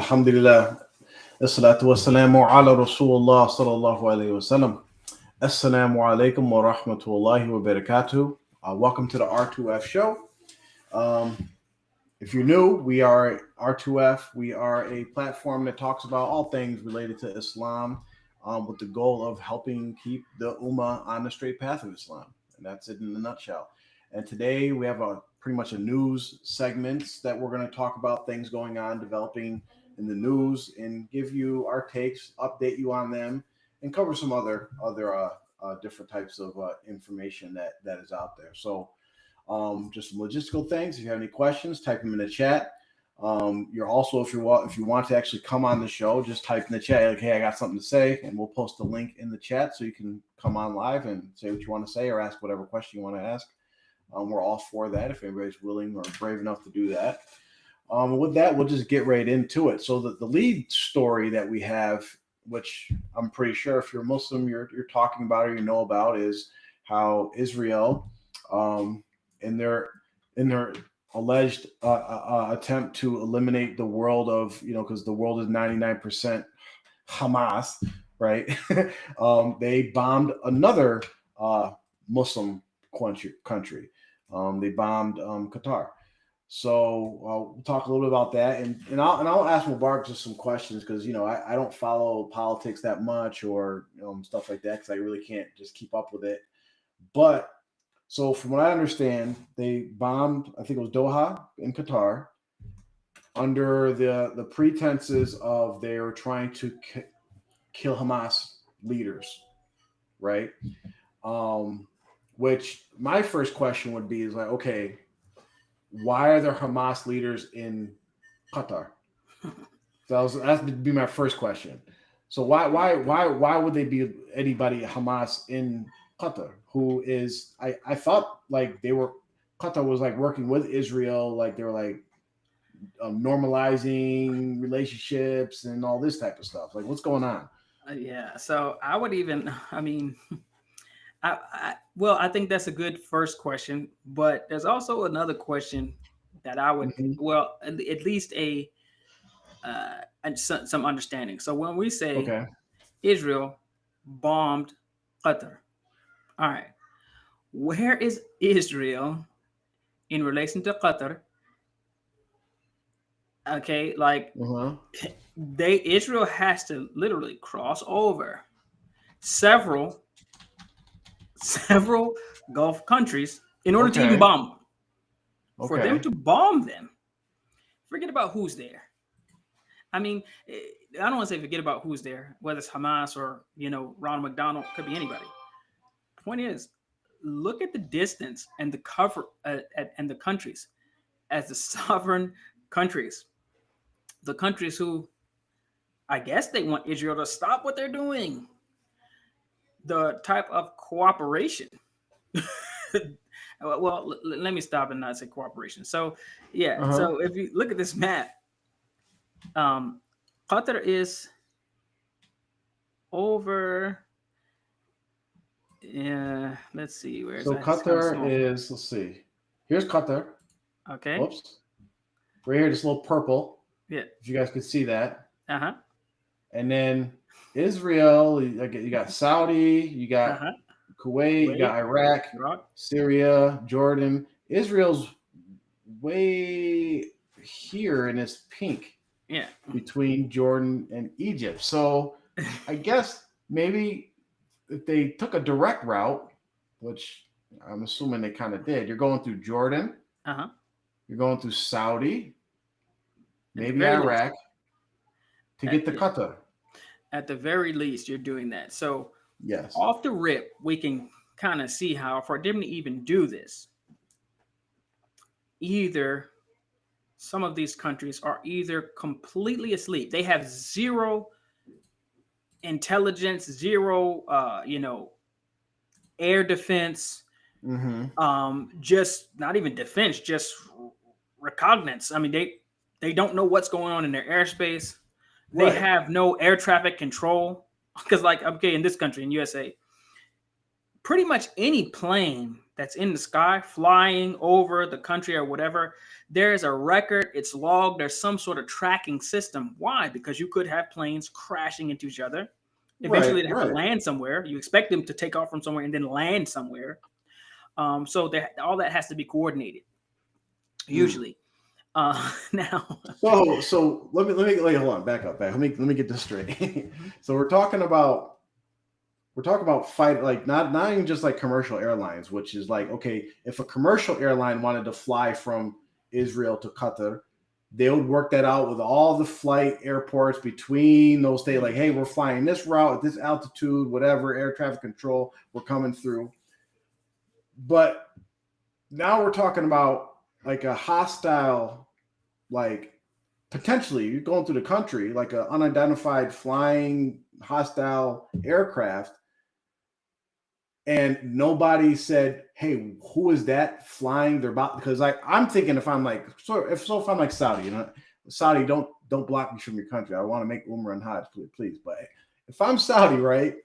Alhamdulillah. Assalatu wassalamu ala Rasulullah sallallahu alayhi wa sallam. Assalamu alaikum wa rahmatullahi wa barakatuh. Welcome to the R2F show. If you're new, we are R2F. We are a platform that talks about all things related to Islam with the goal of helping keep the Ummah on the straight path of Islam. And that's it in a nutshell. And today we have pretty much a news segments that we're going to talk about things going on, developing in the news, and give you our takes, update you on them, and cover some other different types of information that is out there. So just some logistical things. If you have any questions, type them in the chat. You're also, if you want to actually come on the show, just type in the chat like, hey, I got something to say, and we'll post a link in the chat so you can come on live and say what you want to say or ask whatever question you want to ask. We're all for that if anybody's willing or brave enough to do that. With that, we'll just get right into it. So the lead story that we have, which I'm pretty sure if you're Muslim, you're talking about or you know about, is how Israel, in their alleged attempt to eliminate the world of, because the world is 99% Hamas, right? They bombed another Muslim country. They bombed Qatar. So we'll talk a little bit about that, and I'll ask Mubarak just some questions because I don't follow politics that much or stuff like that because I really can't just keep up with it. But so from what I understand, they bombed, I think it was Doha in Qatar, under the pretenses of they were trying to kill Hamas leaders, right? Which my first question would be is like, okay, why are there Hamas leaders in Qatar? That would be my first question. So why would they be anybody Hamas in Qatar? Who is I thought like Qatar was like working with Israel, like they were like normalizing relationships and all this type of stuff. Like what's going on? Yeah. So I would even, I think that's a good first question, but there's also another question that I would, at least some understanding. So when we say Israel bombed Qatar, all right, where is Israel in relation to Qatar? Okay, like Israel has to literally cross over several Gulf countries in order to even bomb them. For them to bomb them, forget about who's there. I mean, I don't want to say forget about who's there, whether it's Hamas or, Ronald McDonald, could be anybody. Point is, look at the distance and the cover and the countries as the sovereign countries. The countries who, I guess they want Israel to stop what they're doing. The type of cooperation. Well, let me stop and not say cooperation. So, so if you look at this map, Qatar is over. Yeah, let's see where. So Qatar is. Let's see. Here's Qatar. Okay. Whoops. Right here, this little purple. Yeah. If you guys could see that. And then Israel. You got Saudi. You got Kuwait. You got Iraq, Syria, Jordan. Israel's way here and it's pink. Yeah. Between Jordan and Egypt. So I guess maybe if they took a direct route, which I'm assuming they kind of did, you're going through Jordan. You're going through Saudi, maybe Iraq, to get to Qatar. At the very least, you're doing that. So yes, off the rip, we can kind of see how for them to even do this, either some of these countries are either completely asleep. They have zero intelligence, zero, air defense, just not even defense, just recognizance. I mean, they don't know what's going on in their airspace. They have no air traffic control because, in this country, in USA, pretty much any plane that's in the sky flying over the country or whatever, there's a record, it's logged, there's some sort of tracking system. Why? Because you could have planes crashing into each other. Eventually they have to land somewhere. You expect them to take off from somewhere and then land somewhere. So all that has to be coordinated usually. Now, so let me hold on, back up. Let me get this straight. So we're talking about fight, like not even just like commercial airlines, which is like, okay, if a commercial airline wanted to fly from Israel to Qatar, they would work that out with all the flight airports between those states. Like, hey, we're flying this route at this altitude, whatever, air traffic control, we're coming through. But now we're talking about like a hostile, like potentially you're going through the country, like an unidentified flying hostile aircraft. And nobody said, hey, who is that flying? They're about, because I'm thinking if I'm like Saudi, you know, Saudi, don't block me from your country. I want to make Umrah and Hajj, please. But if I'm Saudi, right,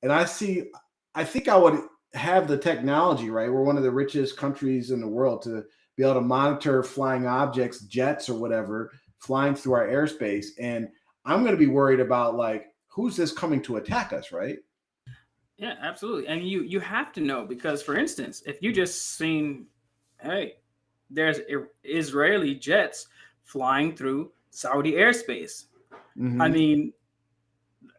and I think I would have the technology, right? We're one of the richest countries in the world to be able to monitor flying objects, jets or whatever, flying through our airspace. And I'm going to be worried about like, who's this coming to attack us, right? Yeah, absolutely. And you have to know, because for instance, if you just seen, hey, there's Israeli jets flying through Saudi airspace. I mean,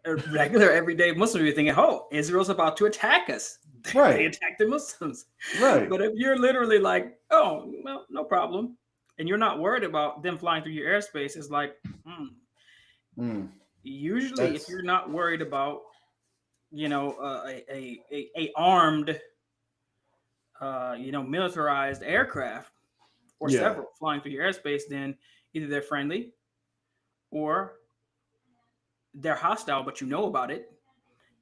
a regular everyday Muslim, you're thinking, oh, Israel's about to attack us. They attack the Muslims. Right. But if you're literally like, oh, well, no problem, and you're not worried about them flying through your airspace, it's like, usually if you're not worried about, you know, a armed, you know, militarized aircraft or several flying through your airspace, then either they're friendly or they're hostile, but you know about it,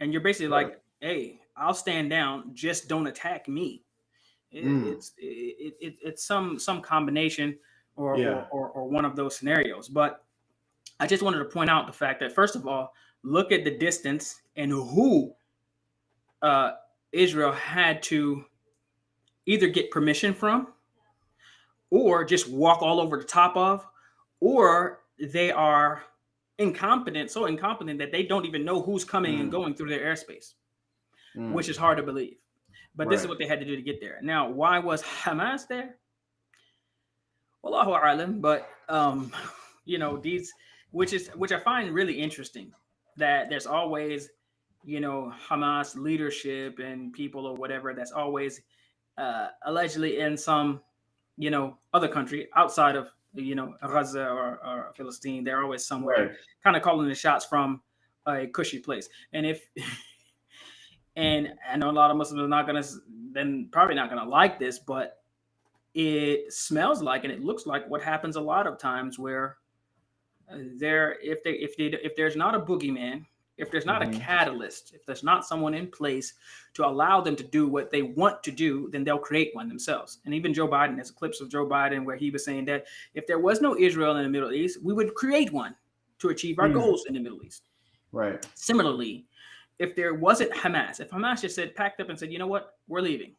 and you're basically like, hey, I'll stand down, just don't attack me. It's some combination or one of those scenarios. But I just wanted to point out the fact that, first of all, look at the distance and who Israel had to either get permission from, or just walk all over the top of, or they are so incompetent that they don't even know who's coming and going through their airspace, which is hard to believe. But this is what they had to do to get there. Now, why was Hamas there? Wallahu a'lam, but you know, which I find really interesting, that there's always, you know, Hamas leadership and people or whatever that's always allegedly in some, you know, other country outside of, you know, Gaza or Palestine. They're always somewhere kind of calling the shots from a cushy place. And and I know a lot of Muslims are probably not gonna like this, but it smells like and it looks like what happens a lot of times, where if there's not a boogeyman, if there's not a catalyst, if there's not someone in place to allow them to do what they want to do, then they'll create one themselves. And even Joe Biden, there's clips of Joe Biden where he was saying that if there was no Israel in the Middle East, we would create one to achieve our goals in the Middle East. Right. Similarly, if there wasn't Hamas, if Hamas just packed up and said, you know what, we're leaving,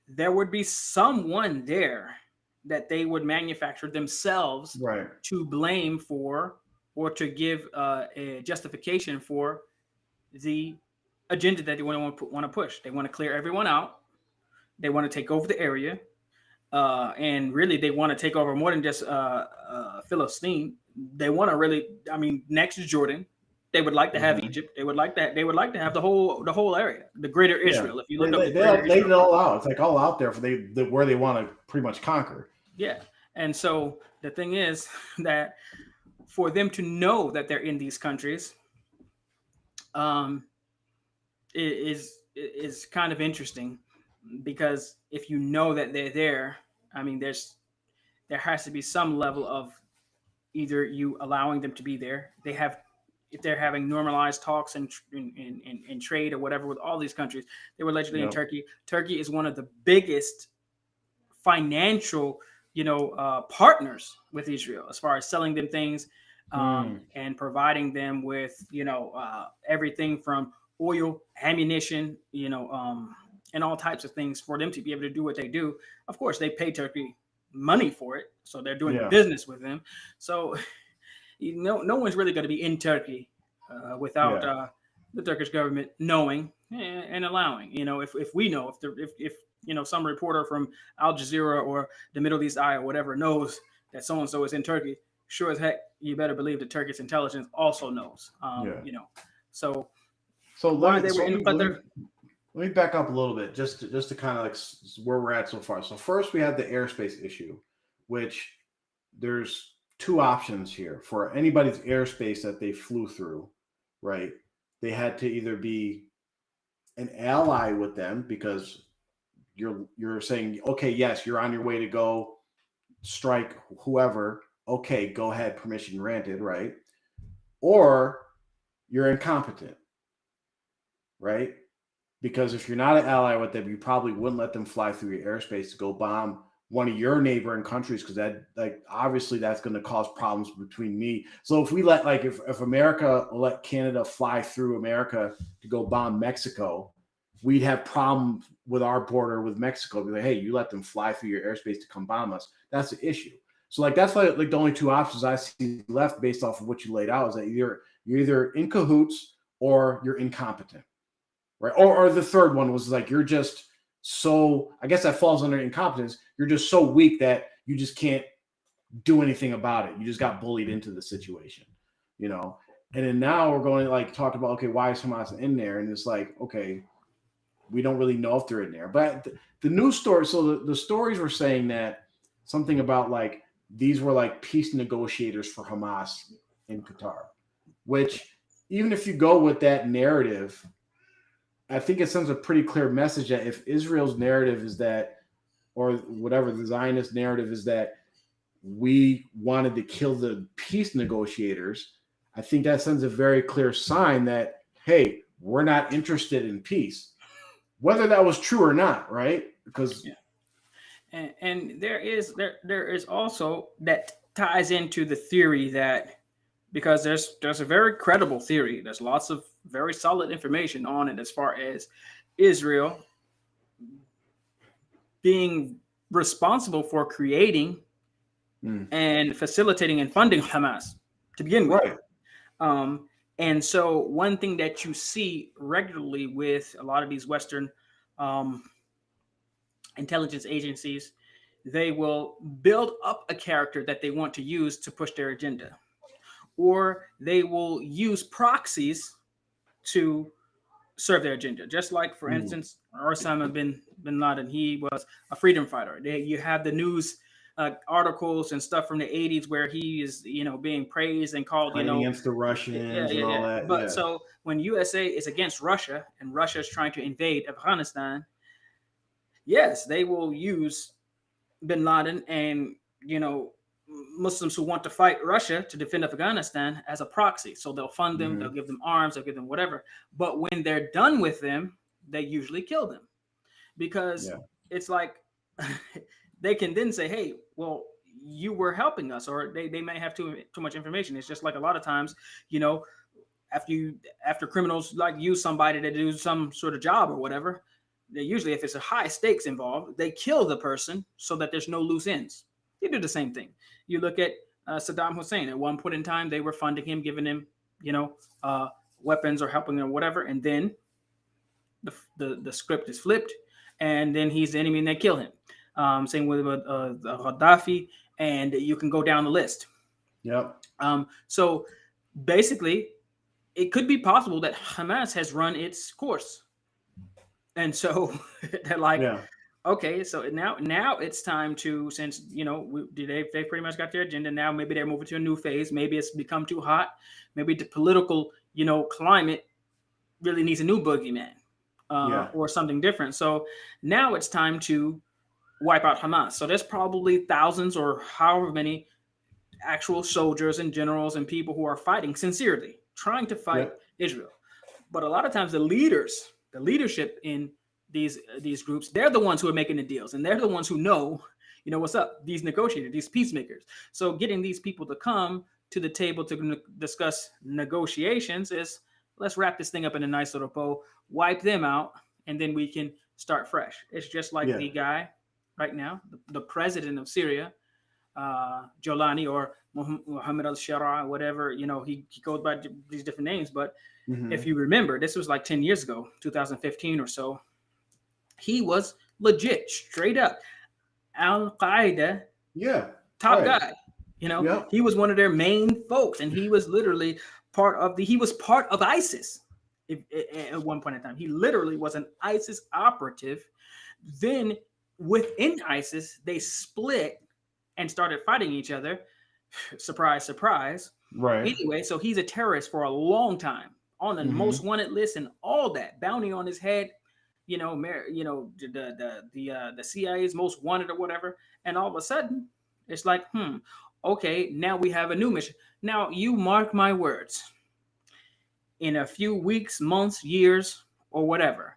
there would be someone there that they would manufacture themselves to blame for, or to give a justification for the agenda that they want to push. They want to clear everyone out. They want to take over the area. And really, they want to take over more than just Philistine. They want to really, I mean, next to Jordan, they would like to have Egypt. They would like to have the whole area, the greater Israel. If you look up, they laid it all out. It's like all out there for where they want to pretty much conquer. Yeah, and so the thing is that for them to know that they're in these countries, is kind of interesting, because if you know that they're there, I mean, there has to be some level of either you allowing them to be there. If they're having normalized talks and trade or whatever with all these countries. They were allegedly in Turkey. Turkey is one of the biggest financial, partners with Israel as far as selling them things and providing them with, everything from oil, ammunition, and all types of things for them to be able to do what they do. Of course, they pay Turkey money for it, so they're doing business with them. So no one's really going to be in Turkey without the Turkish government knowing and allowing. If we know, if some reporter from Al Jazeera or the Middle East Eye or whatever knows that so and so is in Turkey, sure as heck, you better believe the Turkish intelligence also knows. So let me back up a little bit, just to kind of like where we're at so far. So first, we have the airspace issue, which there's two options here for anybody's airspace that they flew through, right? They had to either be an ally with them because you're saying, okay, yes, you're on your way to go strike whoever. Okay, go ahead, permission granted, right? Or you're incompetent, right? Because if you're not an ally with them, you probably wouldn't let them fly through your airspace to go bomb one of your neighboring countries, because that, like, obviously that's going to cause problems between me. So if we let, like, if America let Canada fly through America to go bomb Mexico, we'd have problems with our border with Mexico. Be like, hey, you let them fly through your airspace to come bomb us. That's the issue. So like that's like the only two options I see left based off of what you laid out is that you're either in cahoots or you're incompetent, right? Or the third one was like you're just so, I guess that falls under incompetence. You're just so weak that you just can't do anything about it. You just got bullied into the situation, And then now we're going to like talk about, okay, why is Hamas in there? And it's like, okay, we don't really know if they're in there. But the news story, so the stories were saying that something about like these were like peace negotiators for Hamas in Qatar, which even if you go with that narrative, I think it sends a pretty clear message that if Israel's narrative is that, or whatever the Zionist narrative is that we wanted to kill the peace negotiators, I think that sends a very clear sign that, hey, we're not interested in peace. Whether that was true or not, right? Because and there is also that ties into the theory that, because there's a very credible theory, there's lots of very solid information on it as far as Israel being responsible for creating and facilitating and funding Hamas to begin with. Right. And so one thing that you see regularly with a lot of these Western intelligence agencies, they will build up a character that they want to use to push their agenda. Or they will use proxies to serve their agenda. Just like, for instance, Osama bin Laden, he was a freedom fighter. You have the news articles and stuff from the 80s where he is, being praised and called, against the Russians and all that. But so when USA is against Russia and Russia is trying to invade Afghanistan, yes, they will use bin Laden and, Muslims who want to fight Russia to defend Afghanistan as a proxy. So they'll fund them, they'll give them arms, they'll give them whatever. But when they're done with them, they usually kill them, because it's like they can then say, hey, well, you were helping us, or they may have too much information. It's just like a lot of times, after criminals like use somebody to do some sort of job or whatever, they usually, if it's a high stakes involved, they kill the person so that there's no loose ends. They do the same thing. You look at Saddam Hussein. At one point in time, they were funding him, giving him, weapons or helping him or whatever. And then the script is flipped, and then he's the enemy and they kill him. Same with Gaddafi, and you can go down the list. Yep. So basically, it could be possible that Hamas has run its course. And so they're like, okay, so now it's time to, since they pretty much got their agenda. Now maybe they're moving to a new phase. Maybe it's become too hot. Maybe the political climate really needs a new boogeyman or something different. So now it's time to wipe out Hamas. So there's probably thousands or however many actual soldiers and generals and people who are fighting sincerely, trying to fight Israel. But a lot of times the leadership in these groups, they're the ones who are making the deals, and they're the ones who know, what's up, these negotiators, these peacemakers. So getting these people to come to the table to discuss negotiations is, let's wrap this thing up in a nice little bow, wipe them out, and then we can start fresh. It's just like the guy right now, the president of Syria, Jolani or Mohammed al-Shara, whatever, he goes by these different names. But if you remember, this was like 10 years ago, 2015 or so. He was legit, straight up Al-Qaeda top guy. He was one of their main folks, and he was literally part of ISIS at one point in time. He literally was an ISIS operative. Then within ISIS, they split and started fighting each other. Surprise, surprise. Right. Anyway, so he's a terrorist for a long time, on the most wanted list and all that, bounty on his head. The CIA's most wanted or whatever. And all of a sudden, it's like, okay, now we have a new mission. Now, you mark my words. In a few weeks, months, years, or whatever,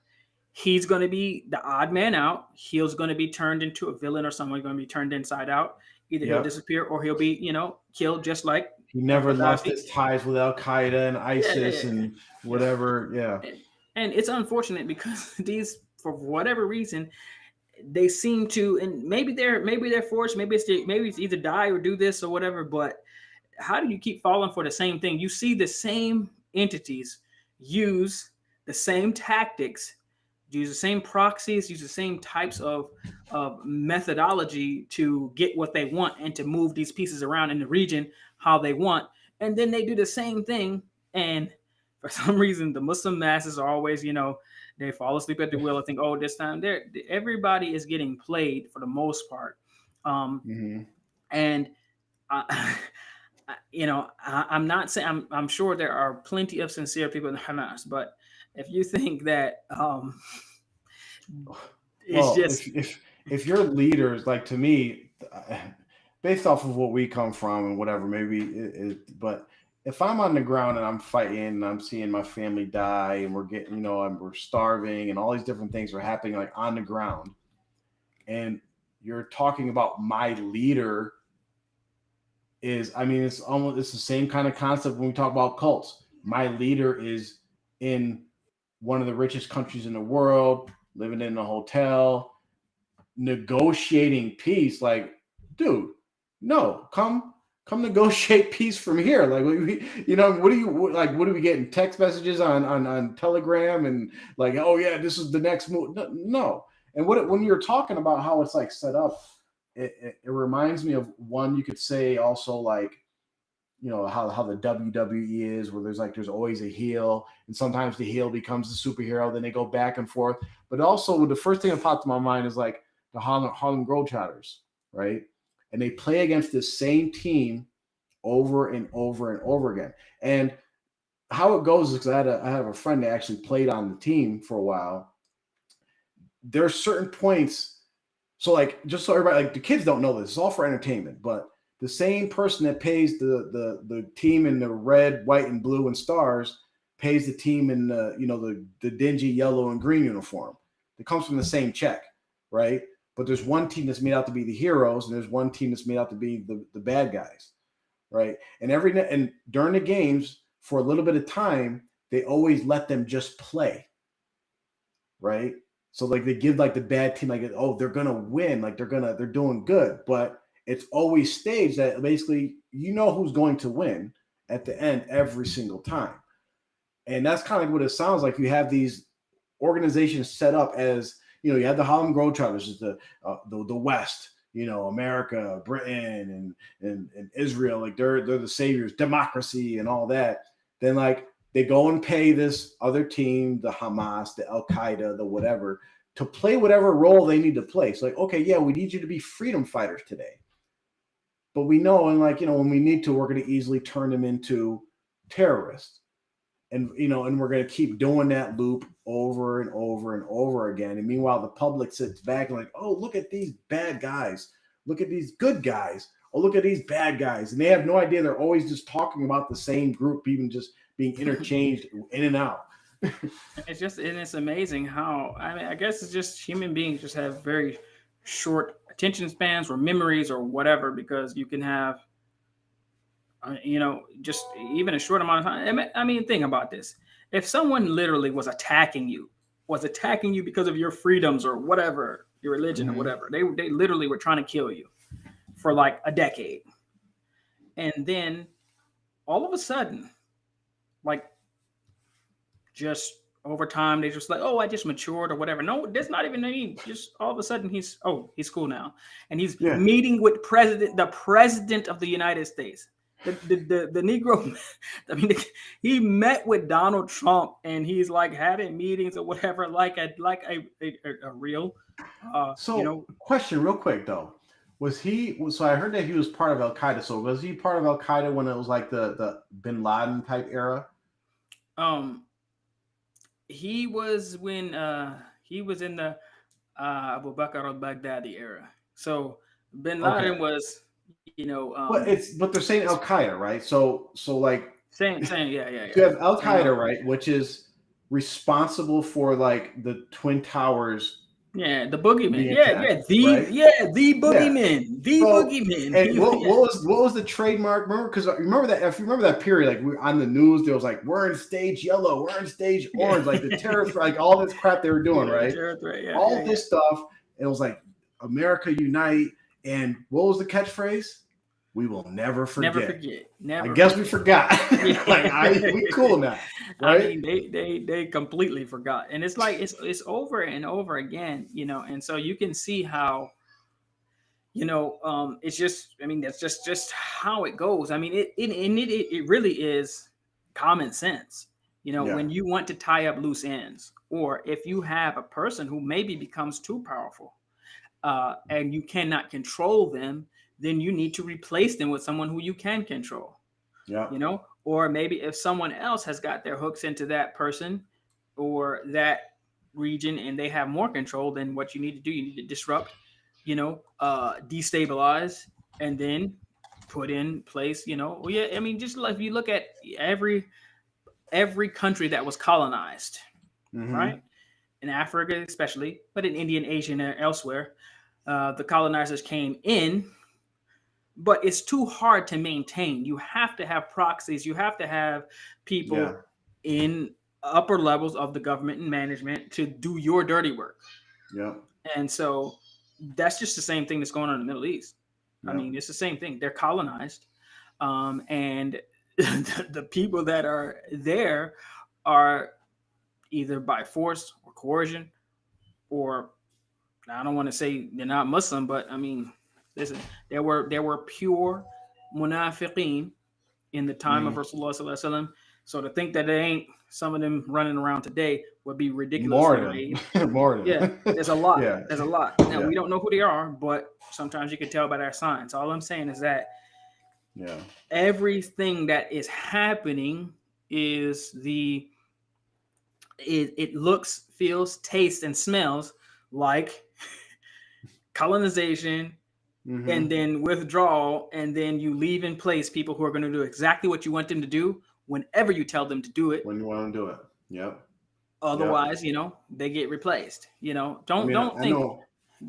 he's going to be the odd man out. He's going to be turned into a villain, or someone going to be turned inside out. Either he'll disappear or he'll be, killed, just like he never lost his ties with Al Qaeda and ISIS and whatever. Yeah. And it's unfortunate because these, for whatever reason, they seem to, and maybe they're forced, maybe it's either die or do this or whatever. But how do you keep falling for the same thing? You see the same entities use the same tactics, use the same proxies, use the same types of methodology to get what they want and to move these pieces around in the region how they want. And then they do the same thing. And for some reason, the Muslim masses are always, they fall asleep at the wheel and think, oh, this time everybody is getting played for the most part. And I'm not saying, I'm sure there are plenty of sincere people in Hamas, but if you think that if your leaders, like, to me, based off of what we come from and whatever, but if I'm on the ground and I'm fighting and I'm seeing my family die and we're getting, we're starving and all these different things are happening like on the ground, and you're talking about my leader it's the same kind of concept when we talk about cults. My leader is in one of the richest countries in the world, living in a hotel, negotiating peace. Like, dude, no, come negotiate peace from here. Like, what are we getting? Text messages on Telegram and like, oh yeah, this is the next move. No. And when you're talking about how it's like set up, it reminds me of one you could say also, like, how the WWE is, where there's always a heel, and sometimes the heel becomes the superhero, then they go back and forth. But also the first thing that popped in my mind is like the Harlem Globetrotters, right? And they play against the same team over and over and over again. And how it goes is, because I have a friend that actually played on the team for a while. There are certain points. So, like, just so everybody, like, the kids don't know this, it's all for entertainment, but the same person that pays the team in the red, white, and blue and stars pays the team in the dingy yellow and green uniform. It comes from the same check, right? But there's one team that's made out to be the heroes, and there's one team that's made out to be the bad guys, right? And during the games, for a little bit of time, they always let them just play, right? So, like, they give, like, the bad team, like, oh, they're gonna win, like they're doing good, but it's always staged that basically who's going to win at the end every single time. And that's kind of what it sounds like. You have these organizations set up as, you have the Harlem Globetrotters, the West, America, Britain, and Israel, like they're the saviors, democracy and all that. Then, like, they go and pay this other team, the Hamas, the Al Qaeda, the whatever, to play whatever role they need to play. It's like, okay, yeah, we need you to be freedom fighters today. But we know, and like, when we need to, we're going to easily turn them into terrorists. And, and we're going to keep doing that loop over and over and over again. And meanwhile, the public sits back and like, oh, look at these bad guys. Look at these good guys. Oh, look at these bad guys. And they have no idea. They're always just talking about the same group, even just being interchanged in and out. It's amazing how, I guess it's just human beings just have very short attention spans or memories or whatever, because you can have, just even a short amount of time. Think about this. If someone literally was attacking you was attacking you because of your freedoms or whatever, your religion or whatever. They literally were trying to kill you for like a decade. And then all of a sudden, like just over time, they just like, oh, I just matured or whatever. No, there's not even any. Just all of a sudden, he's cool now, and he's meeting with the president of the United States, the Negro. I mean, he met with Donald Trump, and he's like having meetings or whatever, like a real. Question, real quick though. So I heard that he was part of Al Qaeda. So was he part of Al Qaeda when it was like the Bin Laden type era? He was when he was in the Abu Bakr al-Baghdadi era. So Bin Laden was, but they're saying Al Qaeda, right? So like same, yeah. You have Al Qaeda, right, which is responsible for like the Twin Towers. Yeah, the boogeyman. The boogeyman. The boogeyman. And what was the trademark? Remember that if you remember that period, like we on the news, there was like we're in stage yellow, we're in stage orange, like the terrorists, like all this crap they were doing, right? All this stuff. And it was like America unite. And what was the catchphrase? We will never forget. Never forget. Never. I guess we forgot. We cool now, right? I mean, they completely forgot, and it's like it's over and over again, And so you can see how, it's just. I mean, that's just how it goes. I mean, it really is common sense, when you want to tie up loose ends, or if you have a person who maybe becomes too powerful, and you cannot control them. Then you need to replace them with someone who you can control. Yeah. Or maybe if someone else has got their hooks into that person or that region and they have more control, then what you need to do, you need to disrupt, destabilize, and then put in place, I mean, just like if you look at every country that was colonized, right? In Africa, especially, but in India and Asia and elsewhere, the colonizers came in. But it's too hard to maintain. You have to have proxies. You have to have people in upper levels of the government and management to do your dirty work. Yeah. And so that's just the same thing that's going on in the Middle East. Yeah. I mean, it's the same thing. They're colonized. And the people that are there are either by force or coercion, or I don't want to say they're not Muslim, but I mean, listen, there were pure munafiqeen in the time of Rasulullah sallallahu alaihi wasallam. So to think that there ain't some of them running around today would be ridiculous. More than. Yeah, there's a lot. Yeah. There's a lot. Now we don't know who they are, but sometimes you can tell by their signs. All I'm saying is that everything that is happening is it looks, feels, tastes, and smells like colonization. And then withdrawal, and then you leave in place people who are going to do exactly what you want them to do whenever you tell them to do it. When you want them to do it. Yep. Otherwise, they get replaced. Don't think. No,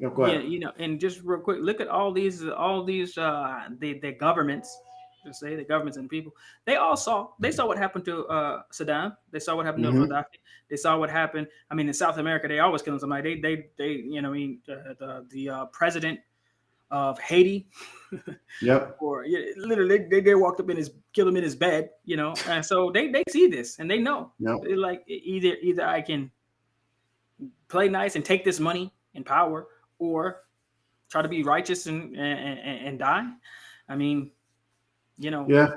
go ahead. And just real quick, look at all these the governments. Just say the governments and the people. They saw what happened to Saddam. They saw what happened to Gaddafi. They saw what happened. I mean, in South America, they always killing somebody. The president of Haiti. Yep. Or literally they walked up killed him in his bed, and so they see this and they know. Yep. They're like, either I can play nice and take this money and power, or try to be righteous and die. I mean, Yeah.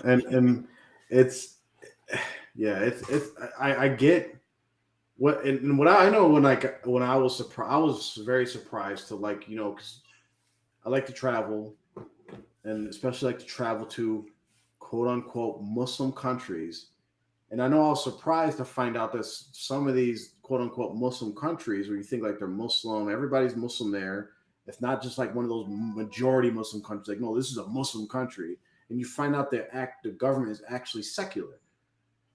And it's I get what I know when I was surprised. I was very surprised to because I like to travel, and especially like to travel to quote unquote Muslim countries. And I know I was surprised to find out that some of these quote unquote Muslim countries where you think like they're Muslim, everybody's Muslim there. It's not just like one of those majority Muslim countries. Like, no, this is a Muslim country. And you find out the government is actually secular.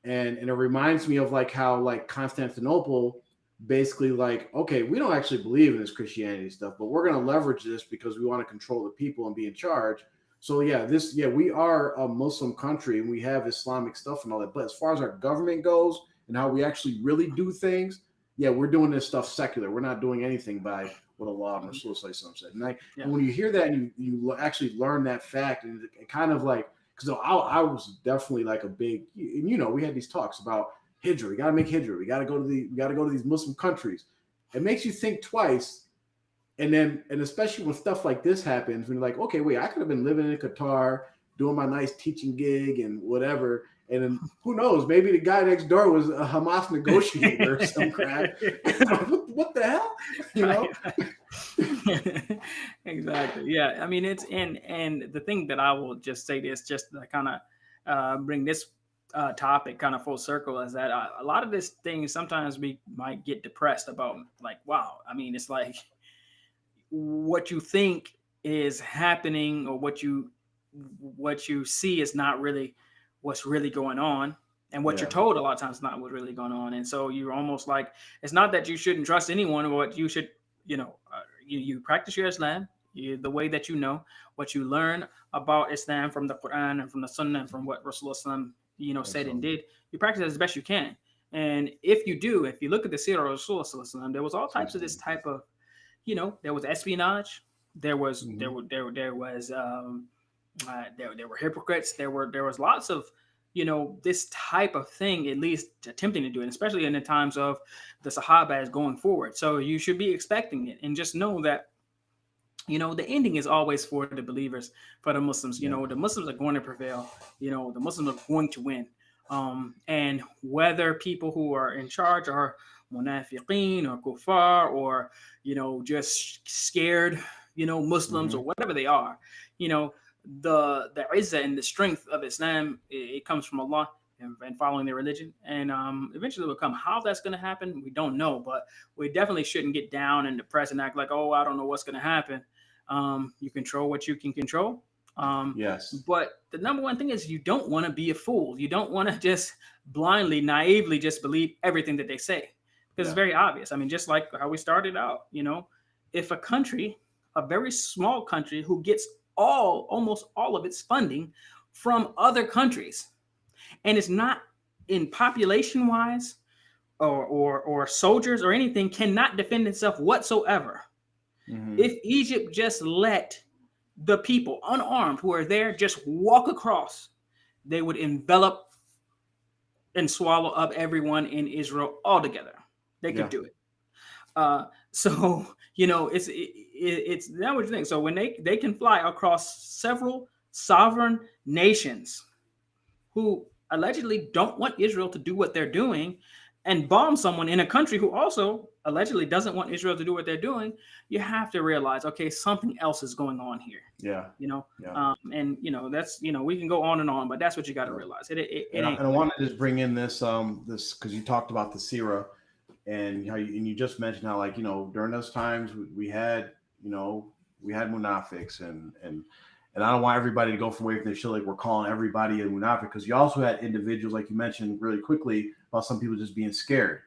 And it reminds me of like how like Constantinople basically like, okay, we don't actually believe in this Christianity stuff, but we're going to leverage this because we want to control the people and be in charge. So we are a Muslim country and we have Islamic stuff and all that. But as far as our government goes and how we actually really do things, yeah, we're doing this stuff secular. We're not doing anything by what Allah and Rasul said. And when you hear that, and you actually learn that fact, and it kind of like, because I was definitely like a big, and we had these talks about hijrah. We got to make hijrah. We got to go to these Muslim countries. It makes you think twice. And especially when stuff like this happens, when you're like, okay, wait, I could have been living in Qatar, doing my nice teaching gig and whatever. And then who knows? Maybe the guy next door was a Hamas negotiator or some crap. What the hell? Exactly. Yeah. I mean, it's and the thing that I will just say this, just to kind of bring this topic kind of full circle, is that a lot of this thing, sometimes we might get depressed about, like, wow. I mean, it's like what you think is happening, or what you see is not really what's really going on, and what you're told a lot of times is not what's really going on. And so you're almost like, it's not that you shouldn't trust anyone, or what you should, you practice your Islam, the way that what you learn about Islam from the Quran and from the Sunnah and from what Rasulullah said and did. You practice it as best you can. And if you look at the Sira of Rasulullah, there was all types of this type of, there was espionage, there was there were hypocrites. There was lots of, this type of thing, at least attempting to do it, especially in the times of the Sahaba as going forward. So you should be expecting it, and just know that, the ending is always for the believers, for the Muslims. The Muslims are going to prevail. The Muslims are going to win. And whether people who are in charge are munafiqeen or kuffar, or, just scared, Muslims, or whatever they are, the izzah and the strength of Islam, it comes from Allah and following their religion, and eventually will come. How that's going to happen, we don't know, but we definitely shouldn't get down and depressed and act like, oh, I don't know what's going to happen. You control what you can control. Yes. But the number one thing is, you don't want to be a fool. You don't want to just blindly, naively just believe everything that they say, because it's very obvious. I mean, just like how we started out, if a country, a very small country who gets almost all of its funding from other countries, and it's not in population wise or soldiers or anything, cannot defend itself whatsoever. If Egypt just let the people unarmed who are there just walk across, they would envelop and swallow up everyone in Israel altogether. They could do it. So it's that what you think. So when they can fly across several sovereign nations who allegedly don't want Israel to do what they're doing, and bomb someone in a country who also allegedly doesn't want Israel to do what they're doing, you have to realize, okay, something else is going on here. And that's, we can go on and on, but that's what you got to realize. And I want to just bring in this because you talked about the Sira, and how you just mentioned how, like, during those times we had munafiqs, and I don't want everybody to go away from their shit like we're calling everybody a munafiq, because you also had individuals, like you mentioned really quickly, about some people just being scared.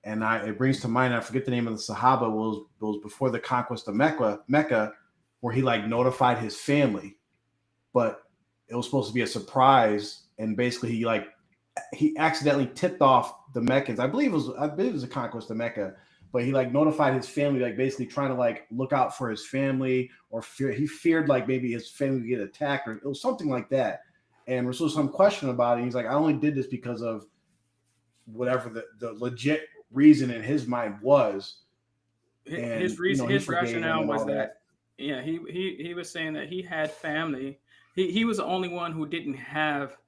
And it brings to mind, I forget the name of the Sahaba, was before the conquest of Mecca, where he like notified his family, but it was supposed to be a surprise, and basically he accidentally tipped off the Meccans. I believe it was a conquest of Mecca, but he like notified his family, like basically trying to like look out for his family, or he feared like maybe his family would get attacked, or it was something like that. And Rasul some question about it. He's like, I only did this because of whatever the legit reason in his mind was. And his reason, his rationale was that he was saying that he had family. He was the only one who didn't have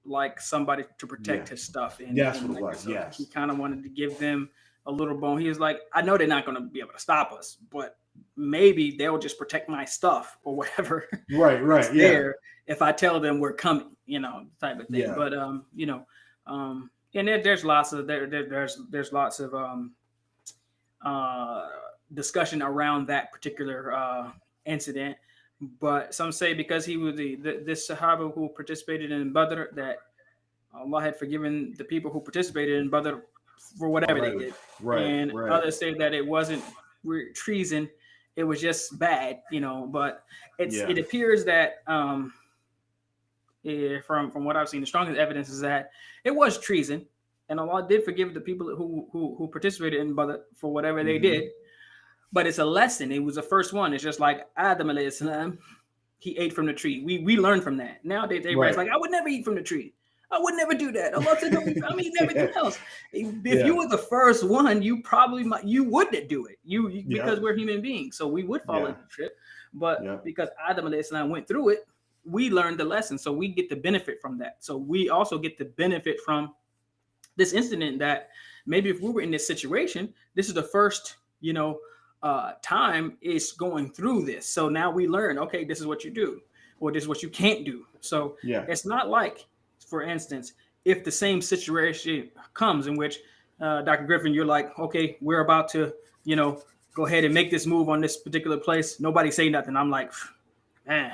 like somebody to protect his stuff. And that's what it was. Yes, he kind of wanted to give them a little bone. He was like, I know they're not going to be able to stop us, but maybe they'll just protect my stuff or whatever. Right. There, if I tell them we're coming, type of thing. Yeah. But and there's lots of there's lots of discussion around that particular incident. But some say because he was this Sahaba who participated in Badr, that Allah had forgiven the people who participated in Badr for whatever they did. And others say that it wasn't treason, it was just bad, But it appears that from what I've seen, the strongest evidence is that it was treason. and Allah did forgive the people who participated in for whatever they did. But it's a lesson. It was the first one. It's just like Adam alayhi salam, he ate from the tree. We learned from that. Nowadays, everybody's like, I would never eat from the tree. I would never do that. Allah said, don't eat. I mean, everything else. If you were the first one, you probably you wouldn't do it. Because we're human beings, so we would follow the trip. But because Adam alayhi salam went through it, we learned the lesson. So we get the benefit from that. So we also get the benefit from this incident that maybe if we were in this situation, this is the first, time is going through this. So now we learn, okay, this is what you do, or this is what you can't do. So it's not like, for instance, if the same situation comes in which Dr. Griffin, you're like, okay, we're about to, go ahead and make this move on this particular place. Nobody say nothing. I'm like, man,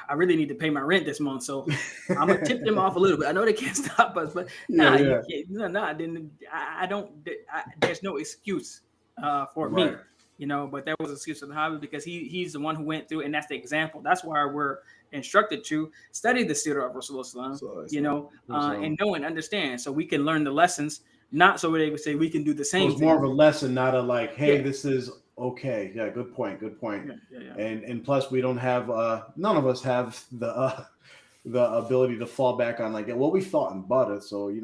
I really need to pay my rent this month, so I'm gonna tip them off a little bit. I know they can't stop us, but I don't. There's no excuse for me, But there was an excuse for the hobby because he's the one who went through, and that's the example. That's why we're instructed to study the Sira of Rasulullah, and know and understand, so we can learn the lessons. Not so they would say we can do the same. It's more of a lesson, not a like, hey, this is okay. Yeah, good point. And plus, we don't have none of us have the ability to fall back on like, well, we fought in butter, so we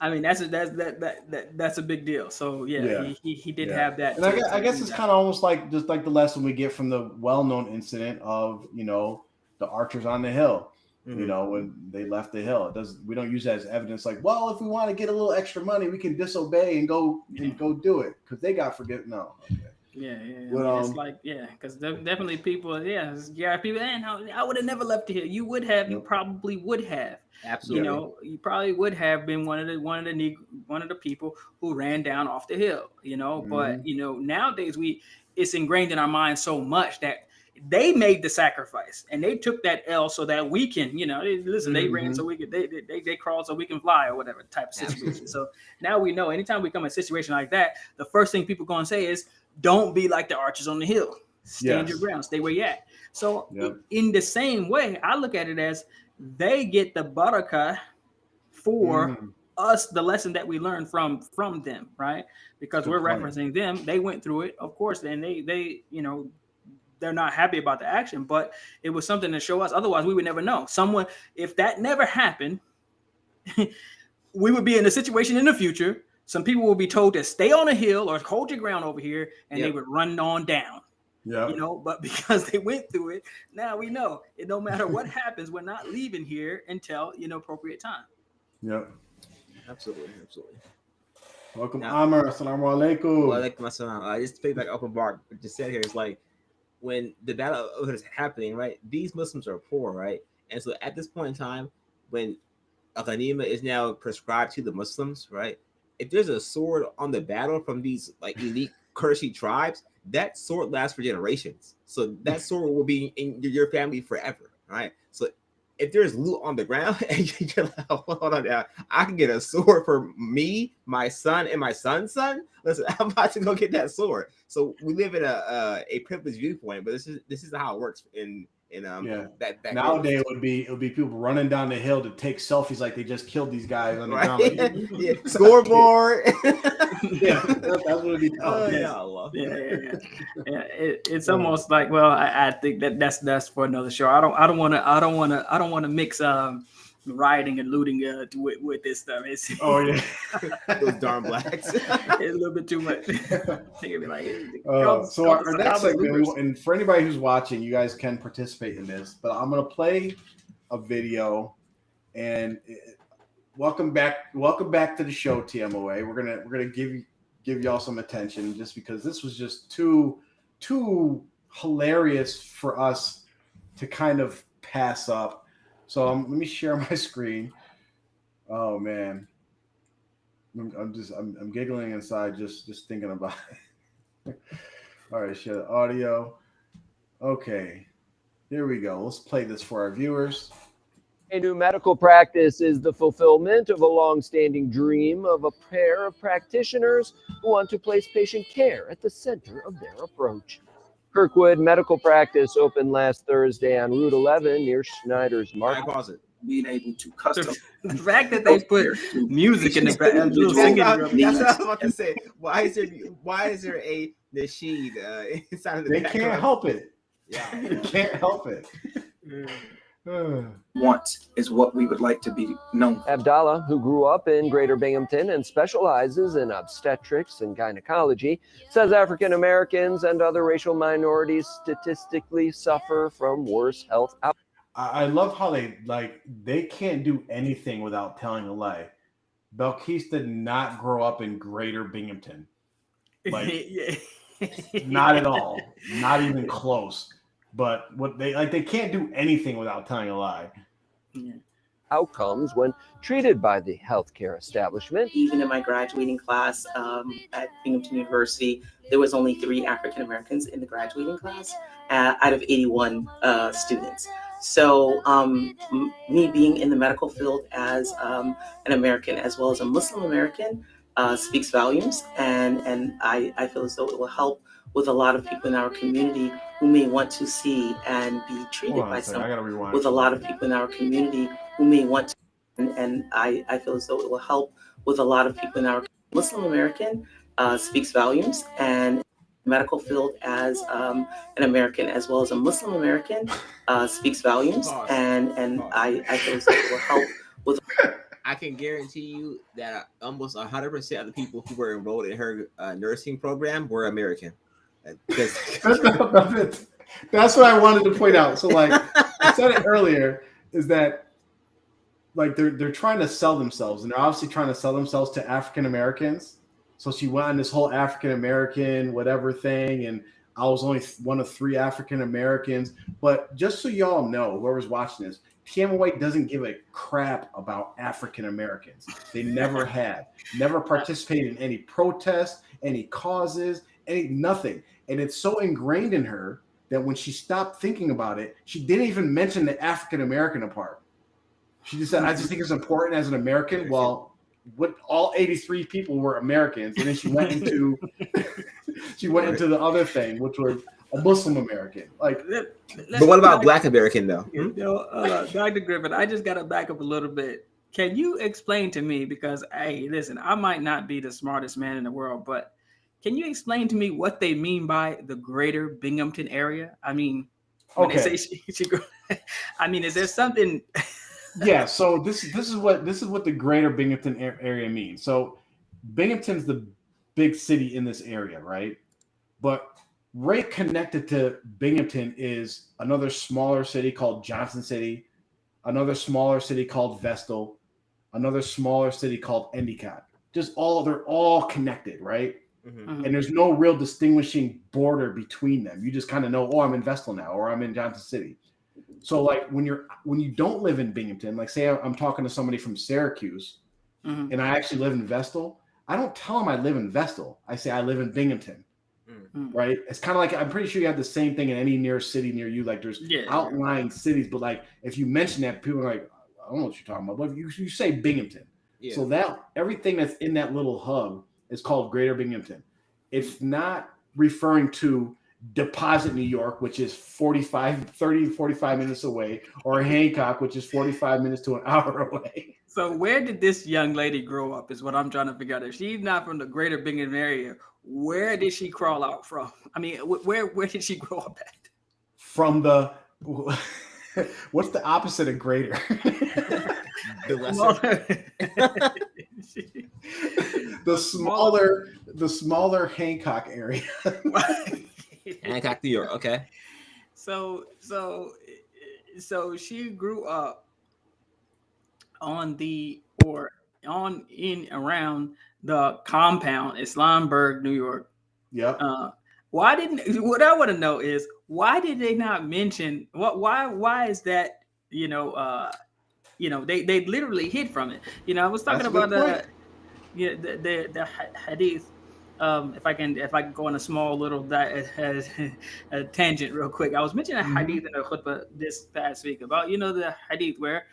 I mean, that's a big deal. So he did have that. And I guess it's kind of almost like just like the lesson we get from the well-known incident of the archers on the hill. When they left the hill, we don't use that as evidence. Like, well, if we want to get a little extra money, we can disobey and go do it because they got forgiven. No, it's like because definitely people, people. And I would have never left the hill. You would have. You probably would have. Absolutely. You probably would have been one of the people who ran down off the hill. But nowadays it's ingrained in our minds so much that they made the sacrifice and they took that L so that we can, they ran so we could, they crawled so we can fly or whatever type of situation. So now we know anytime we come in a situation like that, the first thing people going to say is, don't be like the archers on the hill. Stand your ground, stay where you at. So in the same way, I look at it as they get the barakah for us, the lesson that we learned from them, right? Because we're referencing them. They went through it, of course, and they they're not happy about the action, but it was something to show us. Otherwise, we would never know. If that never happened, we would be in a situation in the future. Some people will be told to stay on a hill or hold your ground over here, and they would run on down. But because they went through it, now we know. No matter what happens, we're not leaving here until appropriate time. Absolutely. Welcome, Amr. Assalamu alaikum. Wa alaikum assalam. Just to pay back up what Mark just said here, it's like, when the battle is happening, right? These Muslims are poor, right? And so at this point in time, when a ghanima is now prescribed to the Muslims, right? If there's a sword on the battle from these like elite Qurayshi tribes, that sword lasts for generations. So that sword will be in your family forever, right? So if there's loot on the ground and you're like, hold on now, I can get a sword for me, my son, and my son's son. Listen, I'm about to go get that sword. So we live in a privileged viewpoint, but this is how it works in that nowadays it would be people running down the hill to take selfies like they just killed these guys on the ground. Scoreboard. That's what it'd be. It's almost like, well, I think that's for another show. I don't want to mix rioting and looting with this stuff. It's those darn blacks. It's a little bit too much. Be like, so our next segment, and for anybody who's watching, you guys can participate in this, but I'm gonna play a video and welcome back to the show, TMOA. We're gonna give y'all some attention just because this was just too hilarious for us to kind of pass up. So let me share my screen. Oh man, I'm giggling inside just thinking about it. All right, share the audio. Okay, here we go. Let's play this for our viewers. A new medical practice is the fulfillment of a long-standing dream of a pair of practitioners who want to place patient care at the center of their approach. Kirkwood Medical Practice opened last Thursday on Route 11 near Schneider's Market. Pause it. being able to custom. The fact that they put music in the background, singing. That's what I was about to say. Why is there a nasheed inside of the They background? can't help it. Yeah, They can't help it. Want is what we would like to be known for. Abdallah, who grew up in Greater Binghamton and specializes in obstetrics and gynecology, says African Americans and other racial minorities statistically suffer from worse health outcomes. I love how they can't do anything without telling a lie. Belkis did not grow up in Greater Binghamton. Not at all. Not even close. But they can't do anything without telling a lie. Yeah. Outcomes when treated by the healthcare establishment. Even in my graduating class at Binghamton University, there was only 3 African Americans in the graduating class out of 81 students. So me being in the medical field as an American as well as a Muslim American speaks volumes, and I feel as though it will help with a lot of people in our community who may want to see and be treated by someone. With a lot of people in our community who may want to, and I feel as though it will help with a lot of people in our Muslim American speaks volumes, and medical field as an American as well as a Muslim American speaks volumes, and I feel as though it will help with. I can guarantee you that almost 100% of the people who were enrolled in her nursing program were American. That's what I wanted to point out. So I said it earlier, is that they're trying to sell themselves, and they're obviously trying to sell themselves to African Americans. So she went on this whole African American whatever thing, and I was only one of 3 African Americans. But just so y'all know, whoever's watching this, tmoa doesn't give a crap about African Americans. They never have, never participated in any protests, any causes, nothing. And it's so ingrained in her that when she stopped thinking about it, she didn't even mention the African American part. She just said, I just think it's important as an American. Well, what all 83 people were Americans, and then she went into the other thing, which was a Muslim American. But what about Black American though? Dr. Griffin, I just got to back up a little bit. Can you explain to me, because hey, listen, I might not be the smartest man in the world, but can you explain to me what they mean by the Greater Binghamton area? I mean, when they say I mean, is there something? Yeah, so this is what the Greater Binghamton area means. So Binghamton's the big city in this area, right? But right connected to Binghamton is another smaller city called Johnson City, another smaller city called Vestal, another smaller city called Endicott. They're all connected, right? Mm-hmm. And there's no real distinguishing border between them. You just kind of know, I'm in Vestal now, or I'm in Johnson City. So when you don't live in Binghamton, say I'm talking to somebody from Syracuse, mm-hmm. and I actually live in Vestal, I don't tell them I live in Vestal. I say I live in Binghamton, mm-hmm. right? It's kind of I'm pretty sure you have the same thing in any near city near you. There's outlying cities, but if you mention that, people are like, I don't know what you're talking about. But you say Binghamton, so that everything that's in that little hub is called Greater Binghamton. It's not referring to Deposit, New York, which is 45 minutes away, or Hancock, which is 45 minutes to an hour away. So where did this young lady grow up is what I'm trying to figure out. If she's not from the Greater Binghamton area, where did she crawl out from? I mean, where did she grow up at? From the what's the opposite of greater? The smaller Hancock area. Hancock, New York. Okay. So she grew up around the compound, Islamberg, New York. Yep. What I want to know is, why did they not mention why is that, they literally hid from it. I was talking about the hadith. If I can go on a small little a tangent real quick. I was mentioning a hadith in a khutbah this past week about, the hadith where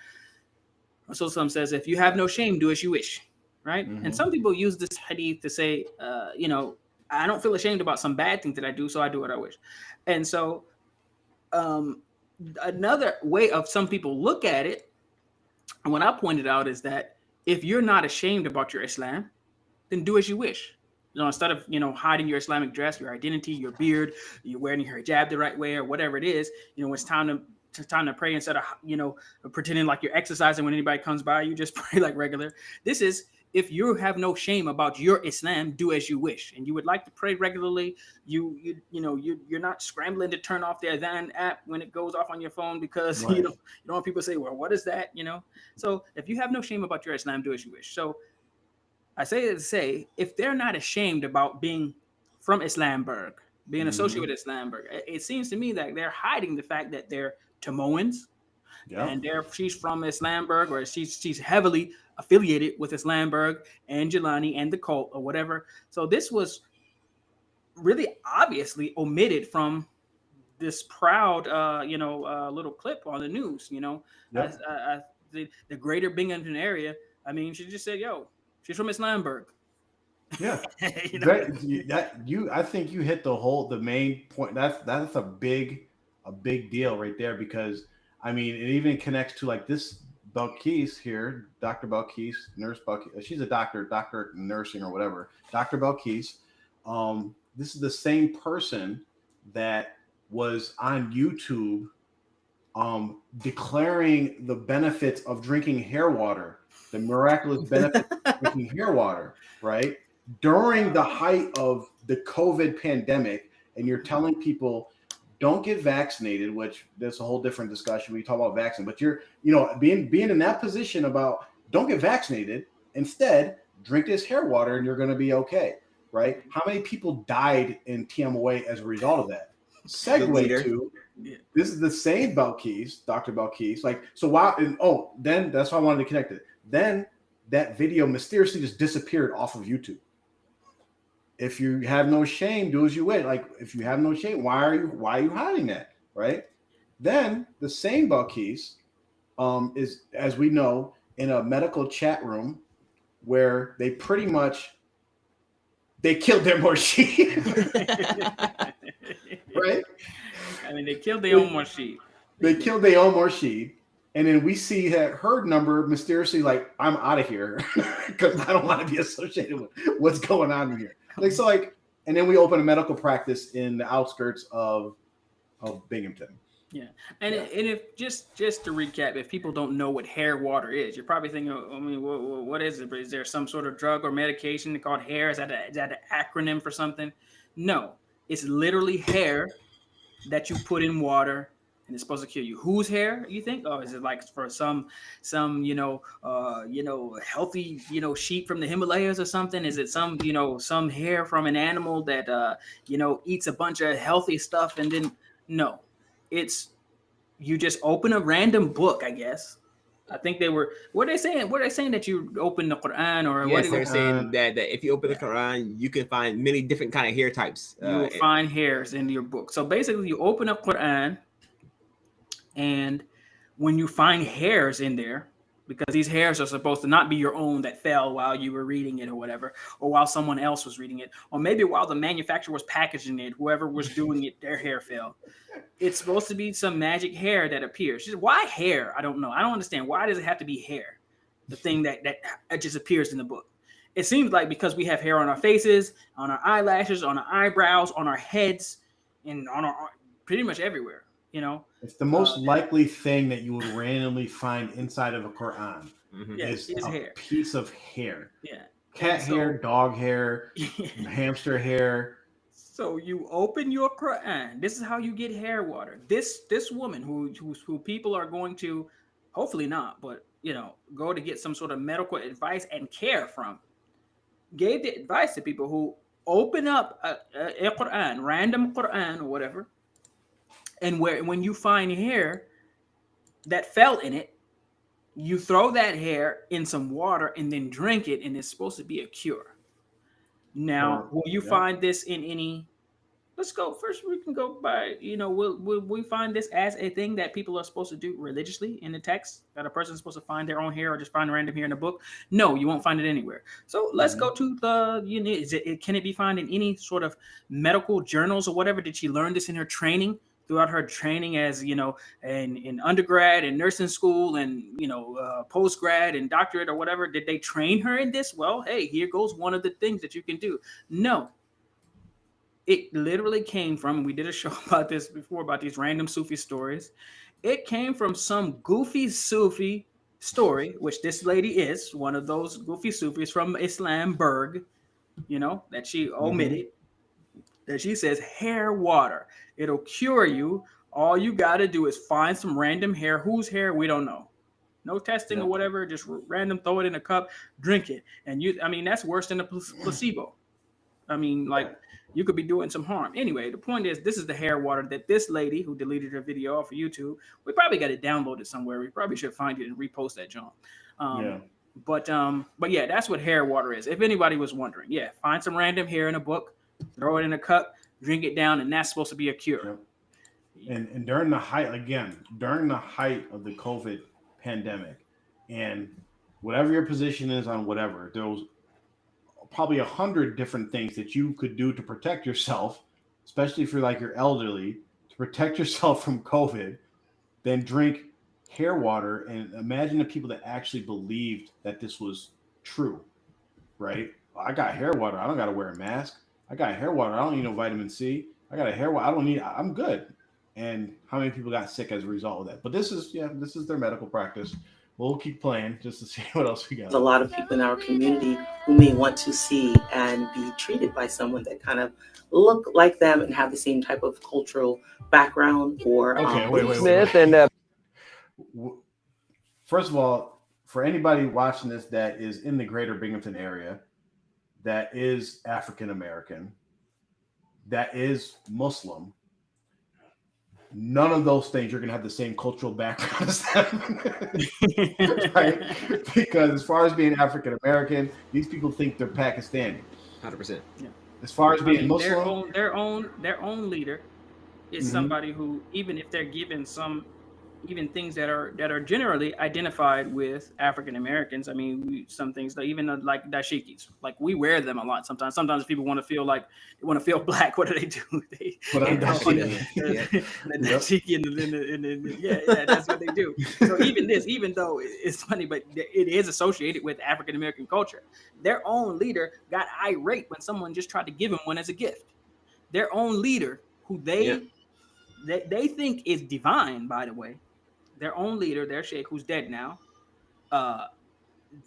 Rasul says, if you have no shame, do as you wish, right? Mm-hmm. And some people use this hadith to say, I don't feel ashamed about some bad thing that I do, so I do what I wish. And so another way of some people look at it And what I pointed out is that if you're not ashamed about your Islam, then do as you wish. Instead of hiding your Islamic dress, your identity, your beard, you're wearing your hijab the right way or whatever it is. It's time to pray instead of pretending like you're exercising when anybody comes by. You just pray like regular. This is, if you have no shame about your Islam, do as you wish, and you would like to pray regularly. You're not scrambling to turn off the Adhan app when it goes off on your phone because right. you don't want people to say, well, what is that? So if you have no shame about your Islam, do as you wish. So I say to say, if they're not ashamed about being from Islamberg, being associated with Islamberg, it seems to me that they're hiding the fact that they're Tamoans, and she's from Islamberg, or she's heavily affiliated with Islamberg and Jelani and the cult or whatever. So this was really obviously omitted from this proud, little clip on the news. The greater Binghamton area. I mean, she just said, "Yo, she's from Islamberg." Yeah, I think you hit the main point. That's a big deal right there, because I mean, it even connects to like this Belkis here, Dr. Belkis, nurse Belkis. She's a doctor nursing or whatever. Dr. Belkis. This is the same person that was on YouTube declaring the benefits of drinking hair water, the miraculous benefits of drinking hair water, right? During the height of the COVID pandemic, and you're telling people, don't get vaccinated, which there's a whole different discussion. We talk about vaccine, but you're, being in that position about don't get vaccinated, instead drink this hair water and you're going to be okay, right? How many people died in tmoa as a result of that? Segue to this is the same Belkis, Dr. Belkis. Like, so why? Then that's why I wanted to connect it. Then that video mysteriously just disappeared off of YouTube. If you have no shame, do as you wish. Like, if you have no shame, why are you hiding that, right? Then the same Belkis is, as we know, in a medical chat room where they pretty much killed their Murshid. Right? I mean, they killed their own Murshid. They killed their own Murshid. And then we see that her number mysteriously, like, I'm out of here because I don't want to be associated with what's going on here. And then we open a medical practice in the outskirts of Binghamton. Yeah, and if just to recap, if people don't know what hair water is, you're probably thinking, I mean, what is it? Is there some sort of drug or medication called hair? Is that an acronym for something? No, it's literally hair that you put in water, and it's supposed to kill you. Whose hair, you think? Oh, is it like for some healthy sheep from the Himalayas or something? Is it some hair from an animal that eats a bunch of healthy stuff? And then no, it's you just open a random book, I guess. I think what are they saying? What are they saying, that you open the Quran, or yes, they're saying that if you open the Quran, you can find many different kind of hair types. You will find hairs in your book. So basically, you open up Quran, and when you find hairs in there, because these hairs are supposed to not be your own that fell while you were reading it or whatever, or while someone else was reading it, or maybe while the manufacturer was packaging it, whoever was doing it, their hair fell. It's supposed to be some magic hair that appears. She said, why hair? I don't know. I don't understand. Why does it have to be hair? The thing that just appears in the book. It seems like because we have hair on our faces, on our eyelashes, on our eyebrows, on our heads, and on our pretty much everywhere. It's the most likely thing that you would randomly find inside of a Quran. Is a hair. Piece of hair. Yeah. Cat hair, dog hair, hamster hair. So you open your Quran. This is how you get hair water. This woman who people are going to, hopefully not, but go to get some sort of medical advice and care from, gave the advice to people who open up a Quran, random Quran or whatever. And when you find hair that fell in it, you throw that hair in some water and then drink it, and it's supposed to be a cure. Now, will you find this in any? Let's go first. We can go by. Will we find this as a thing that people are supposed to do religiously in the text? That a person is supposed to find their own hair or just find random hair in a book? No, you won't find it anywhere. So let's go to the. Can it be found in any sort of medical journals or whatever? Did she learn this in her training? throughout her training as, in undergrad and nursing school and, post grad and doctorate or whatever, did they train her in this? Well, hey, here goes one of the things that you can do. No. It literally came from, and we did a show about this before, about these random Sufi stories. It came from some goofy Sufi story, which this lady is one of those goofy Sufis from Islamberg, that she omitted. That she says hair water. It'll cure you. All you got to do is find some random hair. Whose hair? We don't know. No testing or whatever. Just random, throw it in a cup, drink it. And that's worse than a placebo. You could be doing some harm. Anyway, the point is, this is the hair water that this lady who deleted her video off of YouTube, we probably got it downloaded somewhere. We probably should find it and repost that, John. But yeah, that's what hair water is. If anybody was wondering, find some random hair in a book, throw it in a cup, drink it down, and that's supposed to be a cure. And during the height of the COVID pandemic, and whatever your position is on whatever, there was probably 100 different things that you could do to protect yourself, especially if you're elderly, to protect yourself from COVID. Then drink hair water, and imagine the people that actually believed that this was true, right? I got hair water. I don't got to wear a mask. I got hair water. I don't need no vitamin C. I got a hair water. I'm good. And how many people got sick as a result of that? But this is their medical practice. We'll keep playing just to see what else we got. There's a lot of people in our community who may want to see and be treated by someone that kind of look like them and have the same type of cultural background. Or wait. First of all, for anybody watching this that is in the greater Binghamton area, that is African American, that is Muslim, none of those things you're going to have the same cultural background as them. Right? Because as far as being African American, these people think they're Pakistani. 100%. Yeah. As far as being Muslim, their own leader is somebody who, even if they're given even things that are generally identified with African Americans. Some things like even like dashikis, like we wear them a lot sometimes. Sometimes people want to feel like they want to feel black. What do they do? They put on dashiki and that's what they do. So even though it's funny, but it is associated with African American culture. Their own leader got irate when someone just tried to give him one as a gift. Their own leader, who they think is divine, by the way. Their own leader, their sheikh, who's dead now,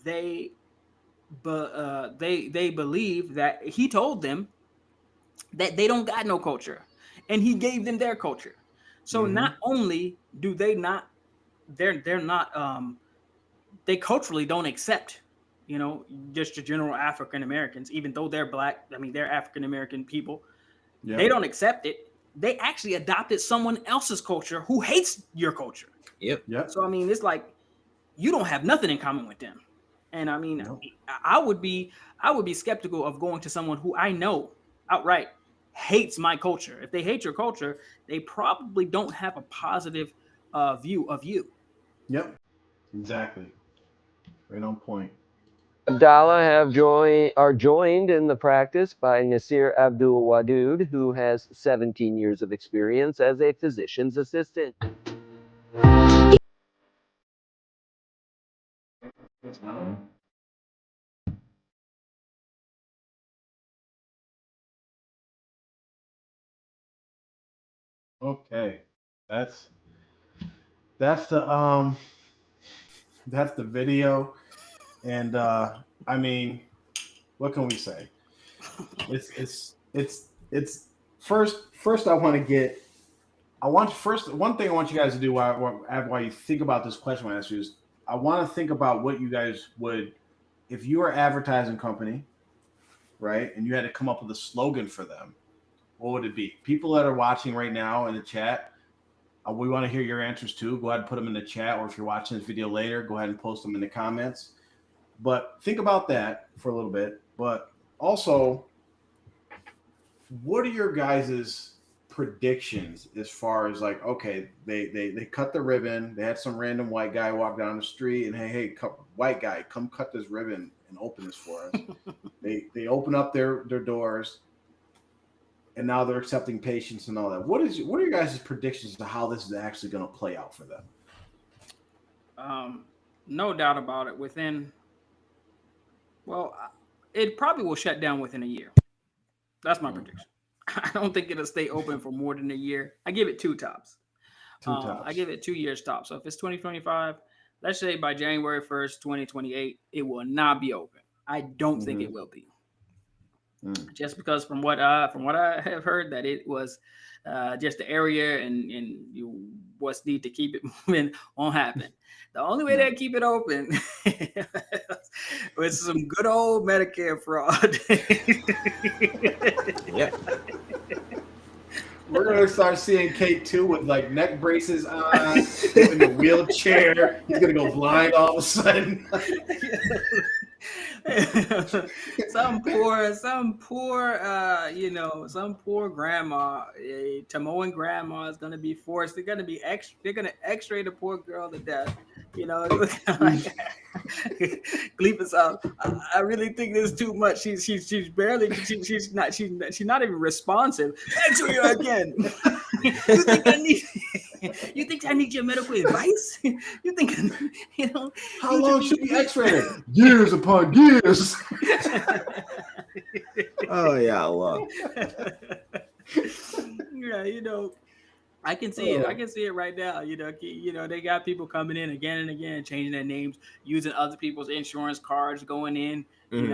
they believe that he told them that they don't got no culture, and he gave them their culture. So not only do they not, they culturally don't accept, just the general African Americans, even though they're black. They're African American people. Yeah. They don't accept it. They actually adopted someone else's culture who hates your culture. Yep. So it's like you don't have nothing in common with them. And no. I would be skeptical of going to someone who I know outright hates my culture. If they hate your culture, they probably don't have a positive view of you. Yep. Exactly. Right on point. Abdallah are joined in the practice by Nasir Abdul Wadud, who has 17 years of experience as a physician's assistant. Okay, that's the video, and what can we say? It's first. One thing I want you guys to do while you think about this question I asked you is I want to think about what you guys would, if you were an advertising company, right, and you had to come up with a slogan for them, what would it be? People that are watching right now in the chat, we want to hear your answers too. Go ahead and put them in the chat, or if you're watching this video later, go ahead and post them in the comments. But think about that for a little bit. But also, what are your guys' predictions as far as like, okay, they cut the ribbon. They had some random white guy walk down the street and hey, white guy, come cut this ribbon and open this for us. They open up their doors, and now they're accepting patients and all that. What are your guys' predictions to how this is actually going to play out for them? No doubt about it. It probably will shut down within a year. That's my prediction. I don't think it'll stay open for more than a year. I give it 2 tops. I give it 2 years tops. So if it's 2025, let's say by January 1st, 2028, it will not be open. I don't think it will be. Just because from what I have heard, that it was just the area and you what's need to keep it moving won't happen. The only way they keep it open was some good old Medicare fraud. Yeah. We're gonna start seeing Kate too with like neck braces on, in a wheelchair. He's gonna go blind all of a sudden. some poor grandma, a Samoan grandma is gonna be forced. They're gonna X-ray the poor girl to death. Gleepus out. I really think this is too much. She's not even responsive. X-ray her again. You think I need your medical advice? You think how long should we X-ray her? Years upon years. Oh yeah, Allah. Yeah, I can see it. I can see it right now. They got people coming in again and again, changing their names, using other people's insurance cards, going in, making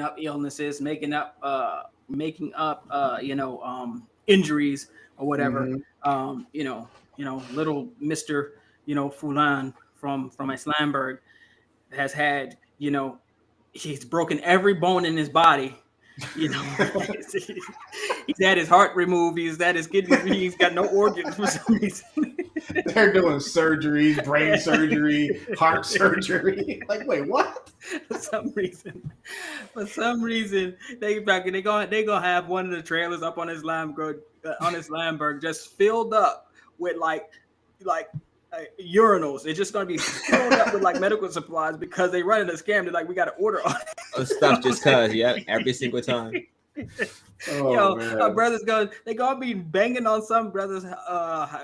up illnesses, making up injuries or whatever. Little Mr. Fulan from Islamberg has had, he's broken every bone in his body. He's had his heart removed. He's had his kidneys. He's got no organs for some reason. They're doing surgeries, brain surgery, heart surgery. Like, wait, what? For some reason, they gonna have one of the trailers up on Islamberg just filled up with like urinals. It's just gonna be filled up with like medical supplies because they running a scam. They're like, we got to order all stuff just cause, every single time. Our brothers they gonna be banging on some brother's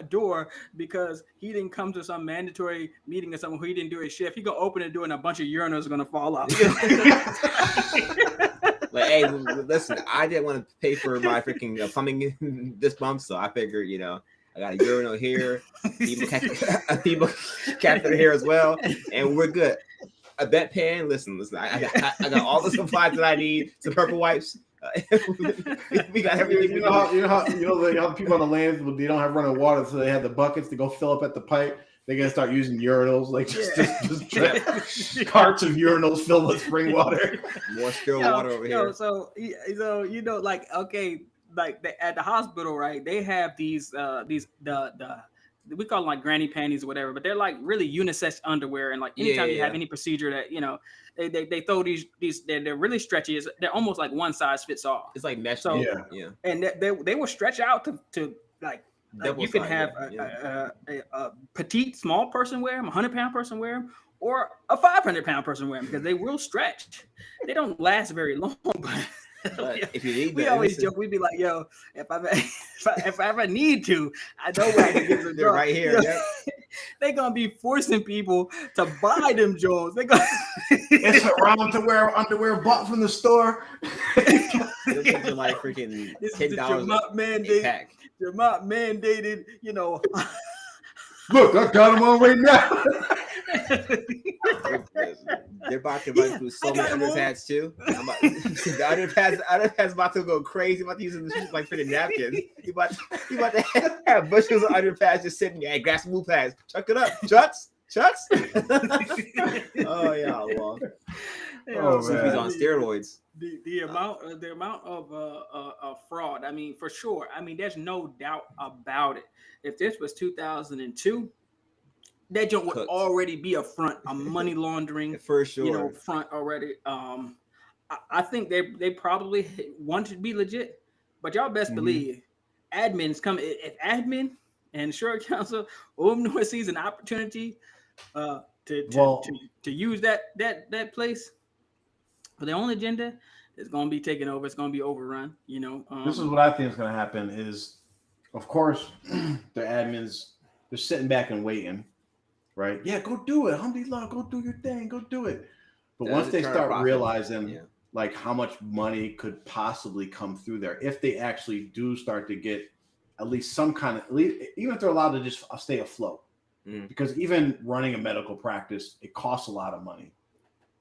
door because he didn't come to some mandatory meeting or something where he didn't do his shift. He gonna open the door and a bunch of urinals are gonna fall out. Like, hey, listen, I didn't want to pay for my freaking plumbing this month, so I figured, I got a urinal here, a feeble catheter here as well, and we're good. A bedpan. Listen. I got all the supplies that I need. Some purple wipes. We got everything. You know how people on the land, they don't have running water, so they have the buckets to go fill up at the pipe. They're gonna start using urinals, like just carts of urinals filled with spring water. More still water over here. So at the hospital, right? They have these we call them like granny panties or whatever, but they're like really unisex underwear. And like anytime you have any procedure that they throw these they're really stretchy. They're almost like one size fits all. It's like mesh. So and they will stretch out to like you can have a petite small person wear them, 100-pound person wear them, or a 500-pound person wear them because they will stretch. They don't last very long, but if you need, we always joke. We'd be like, "Yo, if I ever need to, I know where I can get some drugs." Right here. They're gonna be forcing people to buy them Jones. It's around to wear underwear bought from the store. They're like freaking $10 pack. Jamont mandated, Look, I got them on right now. They're about to run through so many underpads too. The underpads about to go crazy. About to use them like for the napkins. You about to have bushels of underpads just sitting there. Hey, grab some blue pads. Chuck it up, Chucks. Oh yeah, well. Sufis on steroids. The amount of fraud. I mean, for sure. I mean, there's no doubt about it. If this was 2002, that joint would already be a front, a money laundering for sure. Front already. I think they probably want to be legit, but y'all best believe admins come. If admin and insurance council North sees an opportunity to use that place for their own agenda, It's going to be taken over. It's going to be overrun. You know, this is what I think is going to happen. Is of course the admins, they're sitting back and waiting, right? Yeah, go do it, alhamdulillah, go do your thing, go do it. But once they start realizing like how much money could possibly come through there, if they actually do start to get at least some kind of, even if they're allowed to just stay afloat, because even running a medical practice, it costs a lot of money.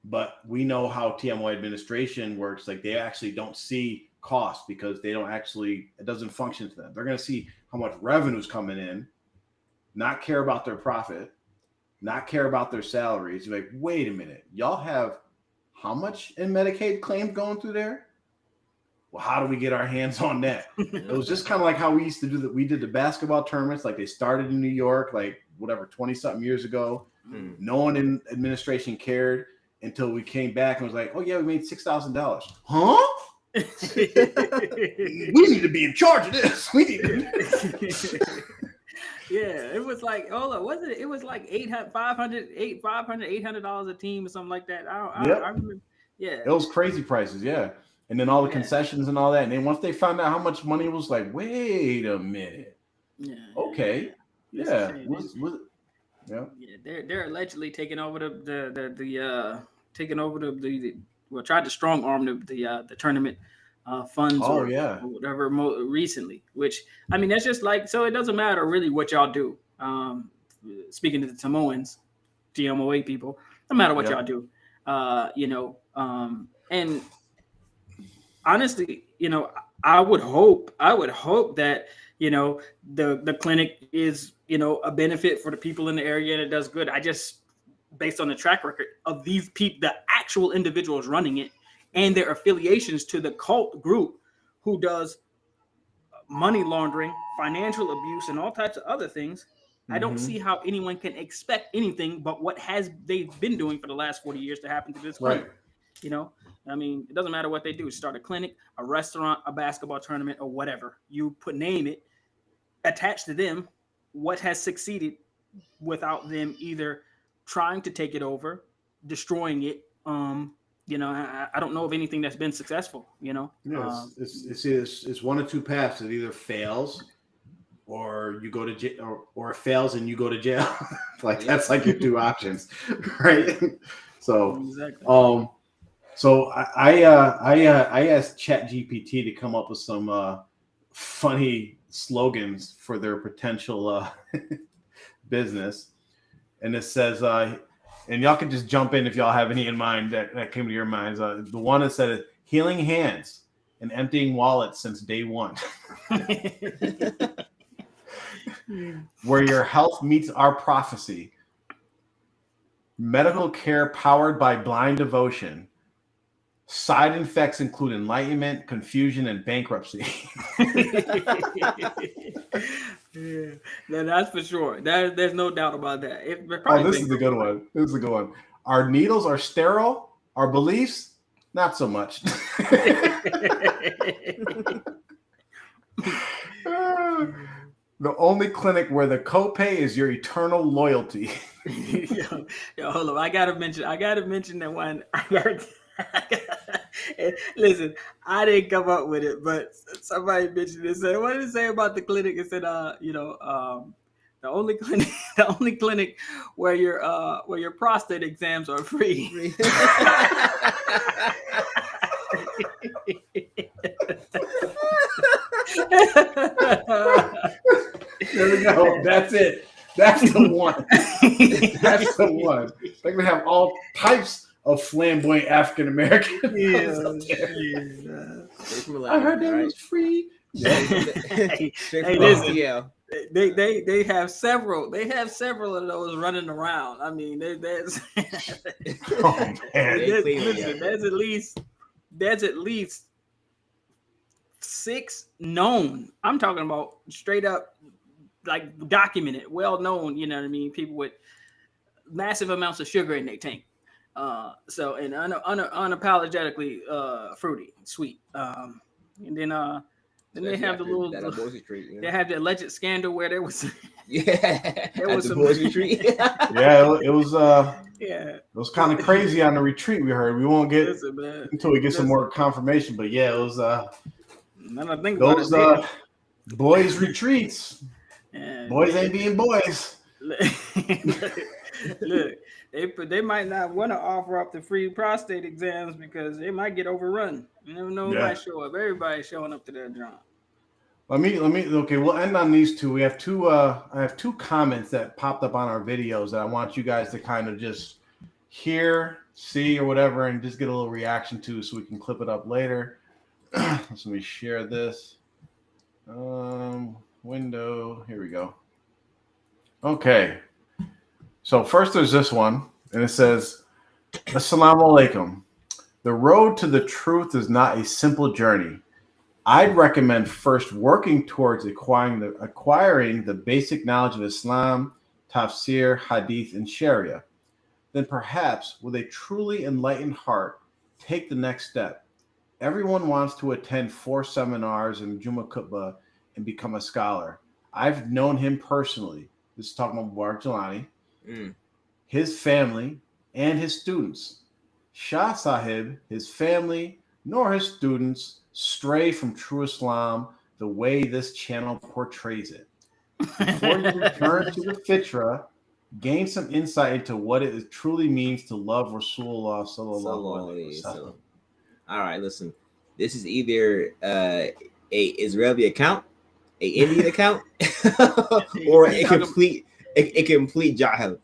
But we know how tmoa administration works. Like they actually don't see cost because they don't actually, it doesn't function to them. They're going to see how much revenue's coming in, not care about their profit, not care about their salaries. You're like, wait a minute, y'all have how much in Medicaid claims going through there? Well, how do we get our hands on that? It was just kind of like how we used to do that. We did the basketball tournaments, like they started in New York, like whatever, 20 something years ago. No one in administration cared until we came back and was like, oh yeah, we made $6,000. Huh? We need to be in charge of this. We need to. Yeah, it was like, was it? It was like $800 a team or something like that. I remember. Yeah, it was crazy prices. Yeah, and then all the concessions and all that. And then once they found out how much money, it was like, wait a minute. Yeah. Okay. Yeah. Yeah. They're allegedly taking over tried to strong arm the tournament funds or whatever recently, which I mean that's just like, so it doesn't matter really what y'all do. Speaking to the Samoans, TMOA people, no matter what y'all do, and honestly, I would hope that the clinic is a benefit for the people in the area and it does good. I just, based on the track record of these people, the actual individuals running it and their affiliations to the cult group who does money laundering, financial abuse, and all types of other things, I don't see how anyone can expect anything but what they've been doing for the last 40 years to happen to this clinic. I mean, it doesn't matter what they do. Start a clinic, a restaurant, a basketball tournament, or whatever. You name it, attached to them what has succeeded without them either trying to take it over, destroying it. I don't know of anything that's been successful. It's one of two paths. It either fails, or you go to jail, or it fails and you go to jail. That's like your two options, right? So, exactly. So I asked ChatGPT to come up with some funny slogans for their potential business, and it says, and y'all can just jump in if y'all have any in mind that came to your minds. The one that said, "Healing hands and emptying wallets since day one." Where your health meets our prophecy. Medical care powered by blind devotion. Side effects include enlightenment, confusion, and bankruptcy. Yeah, that's for sure. There's no doubt about that. This is a good one. This is a good one. Our needles are sterile. Our beliefs, not so much. The only clinic where the copay is your eternal loyalty. Yo, hold on. I gotta mention that one. Listen, I didn't come up with it, but somebody mentioned it. Said, what did it say about the clinic? It said, the only clinic where your prostate exams are free. There we go. That's it. That's the one. That's the one. They're gonna have all types of flamboyant African Americans. I heard that was free. Hey, listen, they have several. They have several of those running around. I mean, there's there's at least 6 known. I'm talking about straight up, like documented, well known. You know what I mean? People with massive amounts of sugar in their tank. And unapologetically fruity, sweet. And then they have the little. They have the alleged scandal where there was. There was some retreat. Yeah, it was. Yeah, was kind of crazy on the retreat. We heard. We won't get Listen, until we get some more confirmation. But yeah, it was now I think those about it, boys retreats. Boys ain't being boys. Look, they might not want to offer up the free prostate exams because they might get overrun. You never know who might show up. Everybody's showing up to their job. Let me. Okay, we'll end on these two. We have two. I have two comments that popped up on our videos that I want you guys to kind of just hear, see, or whatever, and just get a little reaction to, so we can clip it up later. Let me share this. Window. Here we go. Okay. So first there's this one, and it says, Assalamu alaikum. The road to the truth is not a simple journey. I'd recommend first working towards acquiring the basic knowledge of Islam, tafsir, hadith, and sharia. Then perhaps, with a truly enlightened heart, take the next step. Everyone wants to attend 4 seminars in Juma Khutbah and become a scholar. I've known him personally. This is talking about Mubarak Jalani, his family, and his students. Shah Sahib, his family, nor his students stray from true Islam the way this channel portrays it. Before you return to the fitra, gain some insight into what it truly means to love Rasulullah sallallahu alaihi wasallam. All right, listen. This is either a Israeli account, a Indian account, or a complete jahil.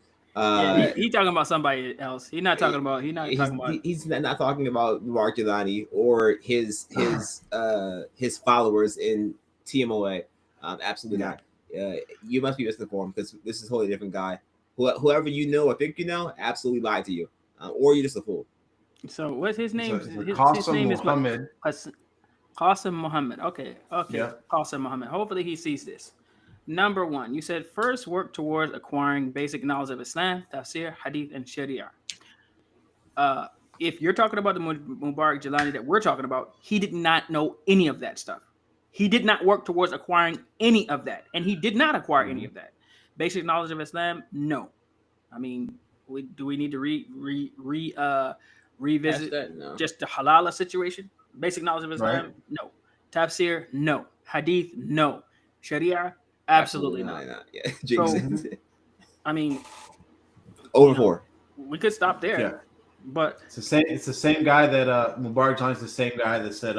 He's talking about somebody else. He's not talking about. He's not talking about Mubarak Jalani or his followers in tmoa. Absolutely not. You must be misinformed because this is a totally different guy. Whoever you know or think you know absolutely lied to you, or you're just a fool. So what's his name? His name is Muhammad. Qasim Muhammad. Okay. Yeah. Qasim Muhammad. Hopefully he sees this. Number one, you said first work towards acquiring basic knowledge of Islam, tafsir, hadith, and sharia. If you're talking about the Mubarak Jalani that we're talking about, he did not know any of that stuff. He did not work towards acquiring any of that, and he did not acquire any of that. Basic knowledge of Islam, no. I mean, do we need to revisit just the halala situation? Basic knowledge of Islam, no. Tafsir, no. Hadith, no. Sharia, absolutely not. Yeah. So, I mean, over 4. We could stop there. Yeah. But it's the same guy that Mubarak Jalani is the same guy that said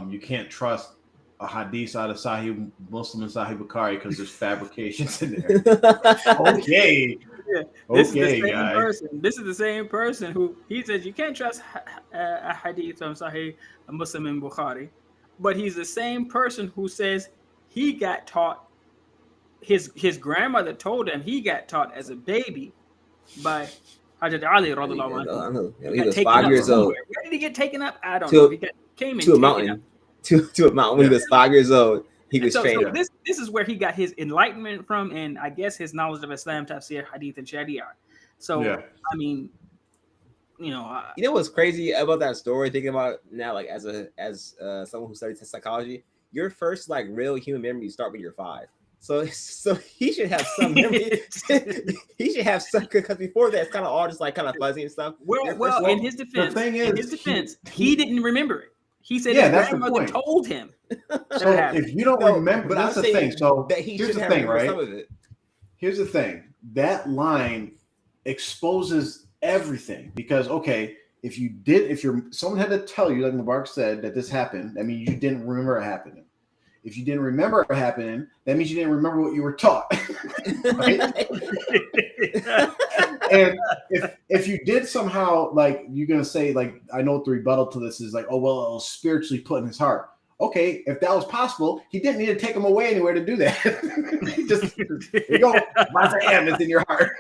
you can't trust a hadith out of Sahih Muslim and Sahih Bukhari because there's fabrications in there. Okay. Yeah. This is the same person. This is the same person who he says you can't trust a hadith from Sahih Muslim and Bukhari, but he's the same person who says he got taught. His grandmother told him he got taught as a baby by Hajjat Ali radhiallahu anhu. He was 5 years old. Where did he get taken up? I don't know. He came to a mountain. To a mountain when he was 5 years old. He was trained. So this is where he got his enlightenment from, and I guess his knowledge of Islam, tafsir, hadith, and sharia. So I mean, you know what's crazy about that story? Thinking about it now, like as someone who studies psychology, your first like real human memory start when you're 5. So he should have some memory. He should have some, because before that it's kind of all just like kind of fuzzy and stuff. Well, in his defense, he didn't remember it. He said his grandmother told him. So if you don't remember, but that's the thing. So here's the thing, right? Here's the thing. That line exposes everything because if someone had to tell you, like Mubarak said, that this happened, that means you didn't remember it happening. If you didn't remember it happening, that means you didn't remember what you were taught. Right? And if you did somehow, like, you're going to say, like, I know what the rebuttal to this is, like, oh, well, it was spiritually put in his heart. Okay, if that was possible, he didn't need to take him away anywhere to do that. Just, here you go, Mazayam is in your heart.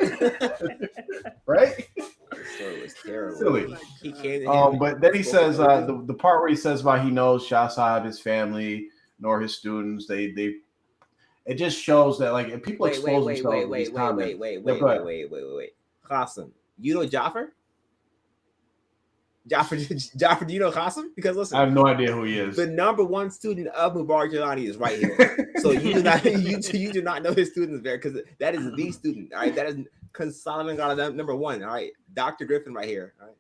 Right? It was terrible. Silly. But then he says, the part where he says about he knows Shah Sahib, his family, nor his students, it just shows that like if people expose themselves. Wait. Qasim, you know Jafar? Jaffer, do you know Qasim? Because listen, I have no idea who he is. the number one student of Mubarak Jelani is right here. So you do not you do not know his students there, because that is the student. All right, that is because Solomon got a number one. All right, Dr. Griffin right here. All right.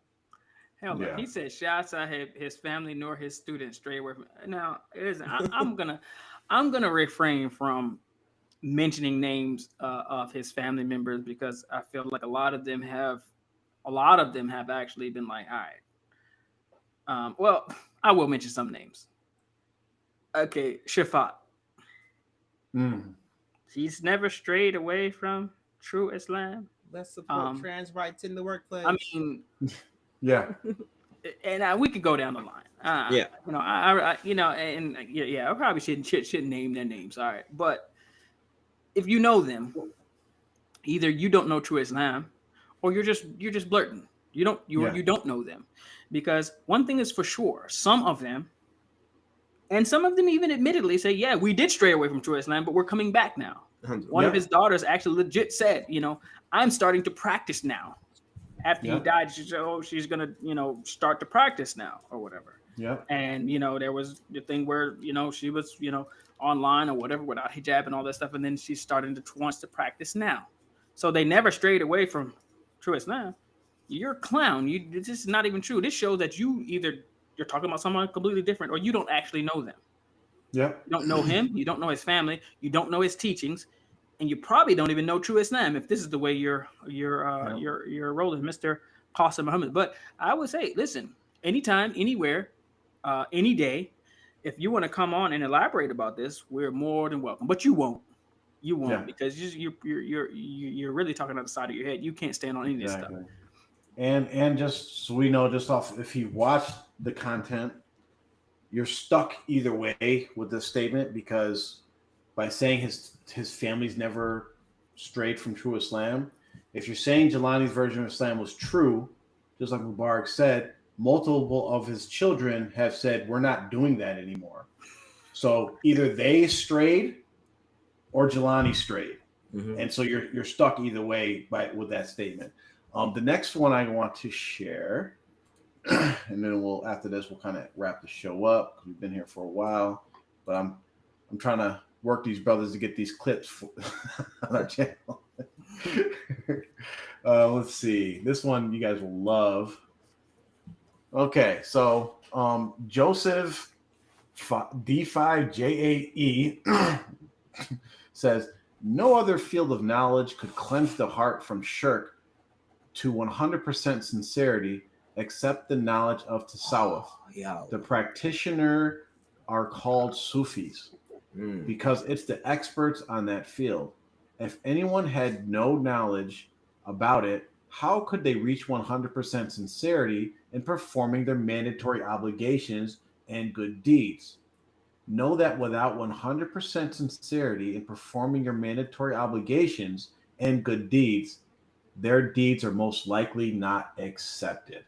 Hell no. He said shots I had his family nor his students stray away from. Now, I'm gonna refrain from mentioning names of his family members, because I feel like a lot of them have actually been like, all right. Well, I will mention some names. Okay, Shafat. He's never strayed away from true Islam. Let's support trans rights in the workplace. I mean, yeah. And we could go down the line. I probably shouldn't name their names. All right, but if you know them, either you don't know true Islam, or you're just blurting. You don't know them, because one thing is for sure: some of them even admittedly say, "Yeah, we did stray away from true Islam, but we're coming back now." One of his daughters actually legit said, "I'm starting to practice now." After he died, she said, "Oh, she's gonna, start to practice now, or whatever." Yeah. And there was the thing where she was online or whatever without hijab and all that stuff, and then she's starting to wants to practice now. So they never strayed away from true Islam. You're a clown. This is not even true. This shows that you're talking about someone completely different, or you don't actually know them. Yeah. You don't know him. You don't know his family. You don't know his teachings. And you probably don't even know true Islam if this is the way you're rolling, Mr. Qasim Muhammad. But I would say, listen, anytime, anywhere, any day, if you want to come on and elaborate about this, we're more than welcome. But you won't, because you're really talking out the side of your head. You can't stand on any of this stuff. And just so we know, just off, if he watched the content, you're stuck either way with this statement, because by saying his family's never strayed from true Islam, if you're saying Jelani's version of Islam was true, just like Mubarak said, multiple of his children have said, we're not doing that anymore. So either they strayed or Jelani strayed. Mm-hmm. And so you're stuck either way with that statement. The next one I want to share, and then after this we'll kind of wrap the show up, because we've been here for a while, but I'm trying to work these brothers to get these clips on our channel. Let's see. This one you guys will love. Okay, so Joseph D5JAE says, no other field of knowledge could cleanse the heart from shirk to 100% sincerity except the knowledge of tasawwuf. The practitioner are called Sufis. Because it's the experts on that field. If anyone had no knowledge about it, how could they reach 100% sincerity in performing their mandatory obligations and good deeds? Know that without 100% sincerity in performing your mandatory obligations and good deeds, their deeds are most likely not accepted.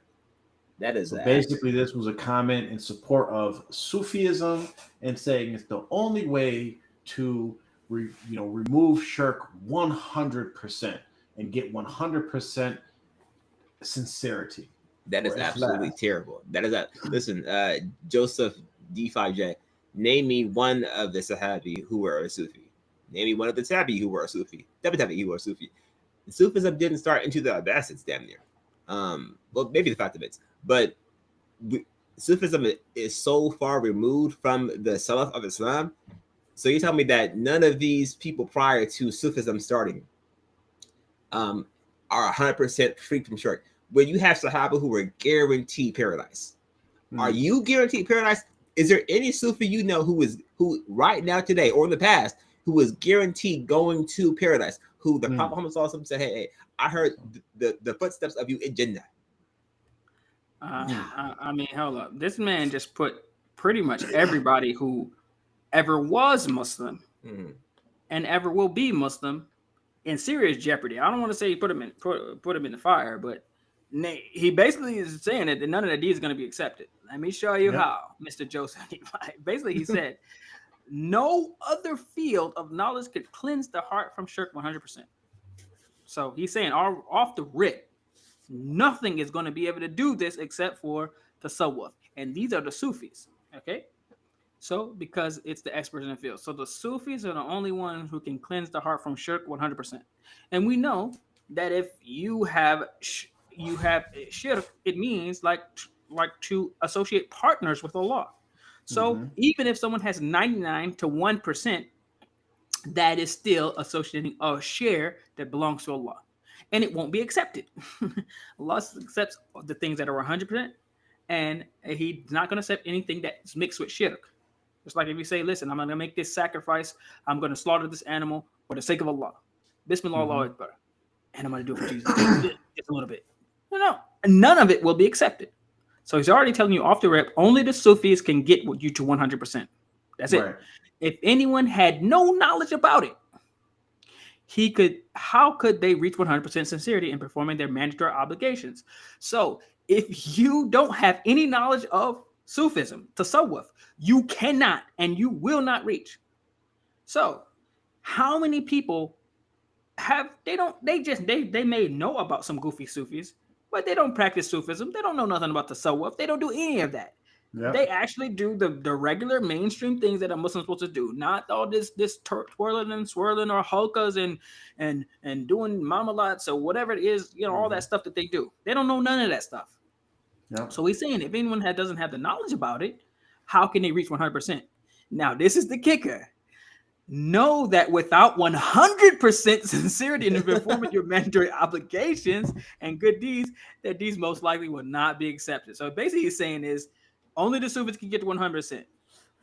That is so basically, this was a comment in support of Sufism and saying it's the only way to remove shirk 100% and get 100% sincerity. That is absolutely terrible. That is listen, Joseph D5J, name me one of the Sahabi who were a Sufi. Name me one of the Tabi who were a Sufi. Tabi who were a Sufi. Sufism didn't start into the Abbasids, damn near. Well, maybe the Fatimids, but Sufism is so far removed from the Salaf of Islam. So you tell me that none of these people prior to Sufism starting are 100% free from shirk. When you have Sahaba who were guaranteed paradise, are you guaranteed paradise? Is there any Sufi you know who right now today or in the past who is guaranteed going to paradise? Who the Prophet Muhammad SAW said, hey, I heard the footsteps of you in Jannah. I mean, hold up. This man just put pretty much everybody who ever was Muslim and ever will be Muslim in serious jeopardy. I don't want to say he put him in the fire, but he basically is saying that none of the deeds is going to be accepted. Let me show you how, Mr. Joseph. Basically, he said, no other field of knowledge could cleanse the heart from shirk 100%. So he's saying off the rip, Nothing is going to be able to do this except for tasawwuf. And these are the Sufis. Okay? So, because it's the experts in the field. So the Sufis are the only ones who can cleanse the heart from shirk 100%. And we know that if you have shirk, it means like to associate partners with Allah. So even if someone has 99 to 1%, that is still associating a share that belongs to Allah. And it won't be accepted. Allah accepts the things that are 100%, and He's not going to accept anything that's mixed with shirk. It's like if you say, listen, I'm going to make this sacrifice. I'm going to slaughter this animal for the sake of Allah. Bismillah, Allahu Akbar. And I'm going to do it for Jesus. Just a little bit. No. None of it will be accepted. So he's already telling you off the rip, only the Sufis can get you to 100%. That's it. If anyone had no knowledge about it, how could they reach 100% sincerity in performing their mandatory obligations? So if you don't have any knowledge of Sufism, tasawwuf, you cannot and you will not reach. So how many people they may know about some goofy Sufis, but they don't practice Sufism. They don't know nothing about tasawwuf. They don't do any of that. Yep. They actually do the regular mainstream things that a Muslim's supposed to do, not all this twirling and swirling or halkas and doing mamalats or whatever it is, all that stuff that they do. They don't know none of that stuff. Yep. So he's saying if anyone doesn't have the knowledge about it, how can they reach 100%? Now, this is the kicker. Know that without 100% sincerity in performing your mandatory obligations and good deeds, that these most likely will not be accepted. So basically he's saying is, only the Sufis can get to 100%.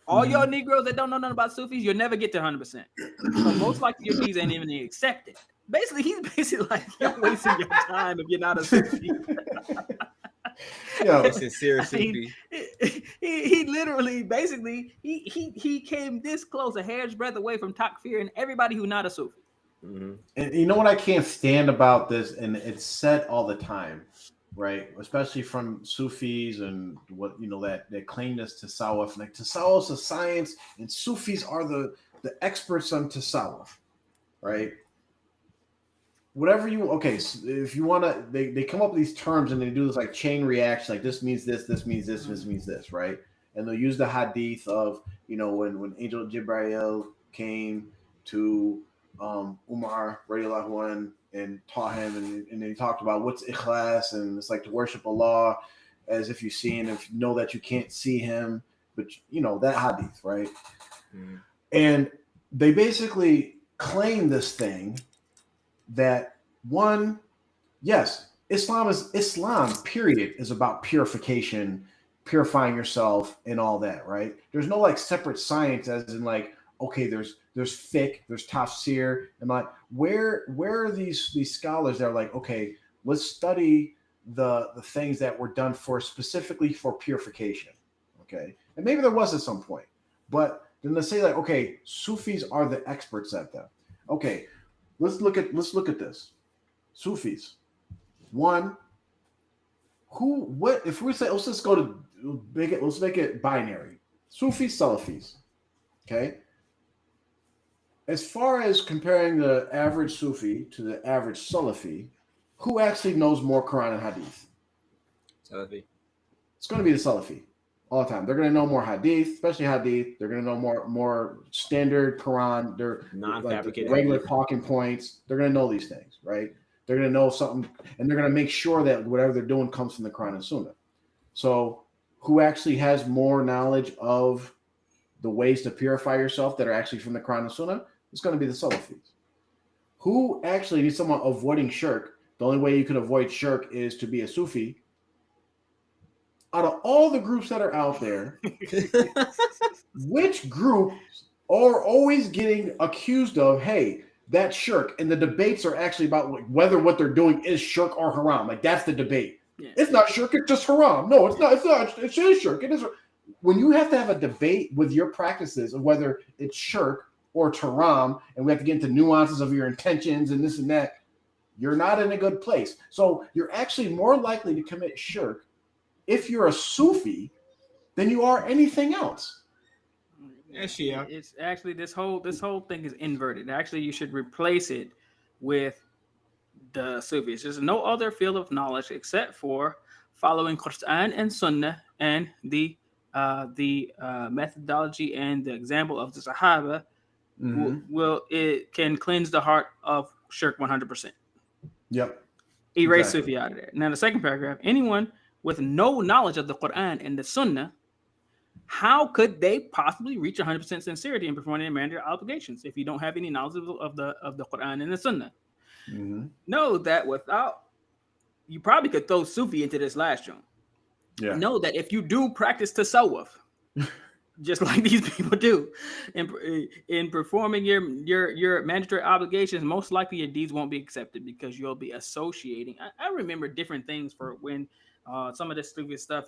All y'all Negroes that don't know nothing about Sufis, you'll never get to 100%. So most likely your deeds ain't even accepted. Basically, he's like, you're wasting your time if you're not a Sufi. Sincere Sufi. He literally, basically, he came this close, a hair's breadth away from takfir and everybody who's not a Sufi. And you know what I can't stand about this, and it's said all the time, right? Especially from Sufis and what that claim this tasawwuf, like tasawwuf's a science, and Sufis are the experts on tasawwuf, right? Whatever if you want to, they come up with these terms and they do this like chain reaction, like this means this means this, this means this, right? And they'll use the hadith of when Angel Jibreel came to Umar radiallahu anhu and taught him, and they talked about what's ikhlas, and it's like to worship Allah as if you see him, if you know that you can't see him, but that hadith, right? And they basically claim this thing that Islam period is about purification, purifying yourself and all that, right? There's no like separate science as in like, okay, there's fiqh, there's tafsir, and like where are these scholars that are like, okay, let's study the things that were done specifically for purification, okay? And maybe there was at some point, but then they say like, okay, Sufis are the experts at that. Okay, let's look at this. Sufis. If we say, let's make it binary. Sufis, Salafis. Okay. As far as comparing the average Sufi to the average Salafi, who actually knows more Quran and Hadith? Salafi. It's going to be the Salafi all the time. They're going to know more Hadith, especially Hadith. They're going to know more standard Quran. They're non-fabricated regular talking points. They're going to know these things, right? They're going to know something, and they're going to make sure that whatever they're doing comes from the Quran and Sunnah. So who actually has more knowledge of the ways to purify yourself that are actually from the Quran and Sunnah? It's going to be the Salafis. Who actually needs someone avoiding shirk? The only way you can avoid shirk is to be a Sufi. Out of all the groups that are out there, which groups are always getting accused of, hey, that's shirk, and the debates are actually about like, whether what they're doing is shirk or haram. Like that's the debate. Yeah. It's not shirk, it's just haram. No, it's not. It is shirk. It is. When you have to have a debate with your practices of whether it's shirk or it's haram, and we have to get into nuances of your intentions and this and that, you're not in a good place. So you're actually more likely to commit shirk if you're a Sufi than you are anything else. It's actually this whole thing is inverted. Actually, you should replace it with the Sufis. There's no other field of knowledge except for following Quran and Sunnah and the methodology and the example of the Sahaba. It can cleanse the heart of shirk 100%. Yep. Erase Sufi out of there. Now the second paragraph: anyone with no knowledge of the Quran and the Sunnah, how could they possibly reach 100% sincerity in performing their mandatory obligations if you don't have any knowledge of the Quran and the Sunnah? Know that you probably could throw Sufi into this last joint. Yeah. Know that if you do practice tasawwuf, just like these people do, in performing your mandatory obligations, most likely your deeds won't be accepted because you'll be associating. I remember different things for when some of this stupid stuff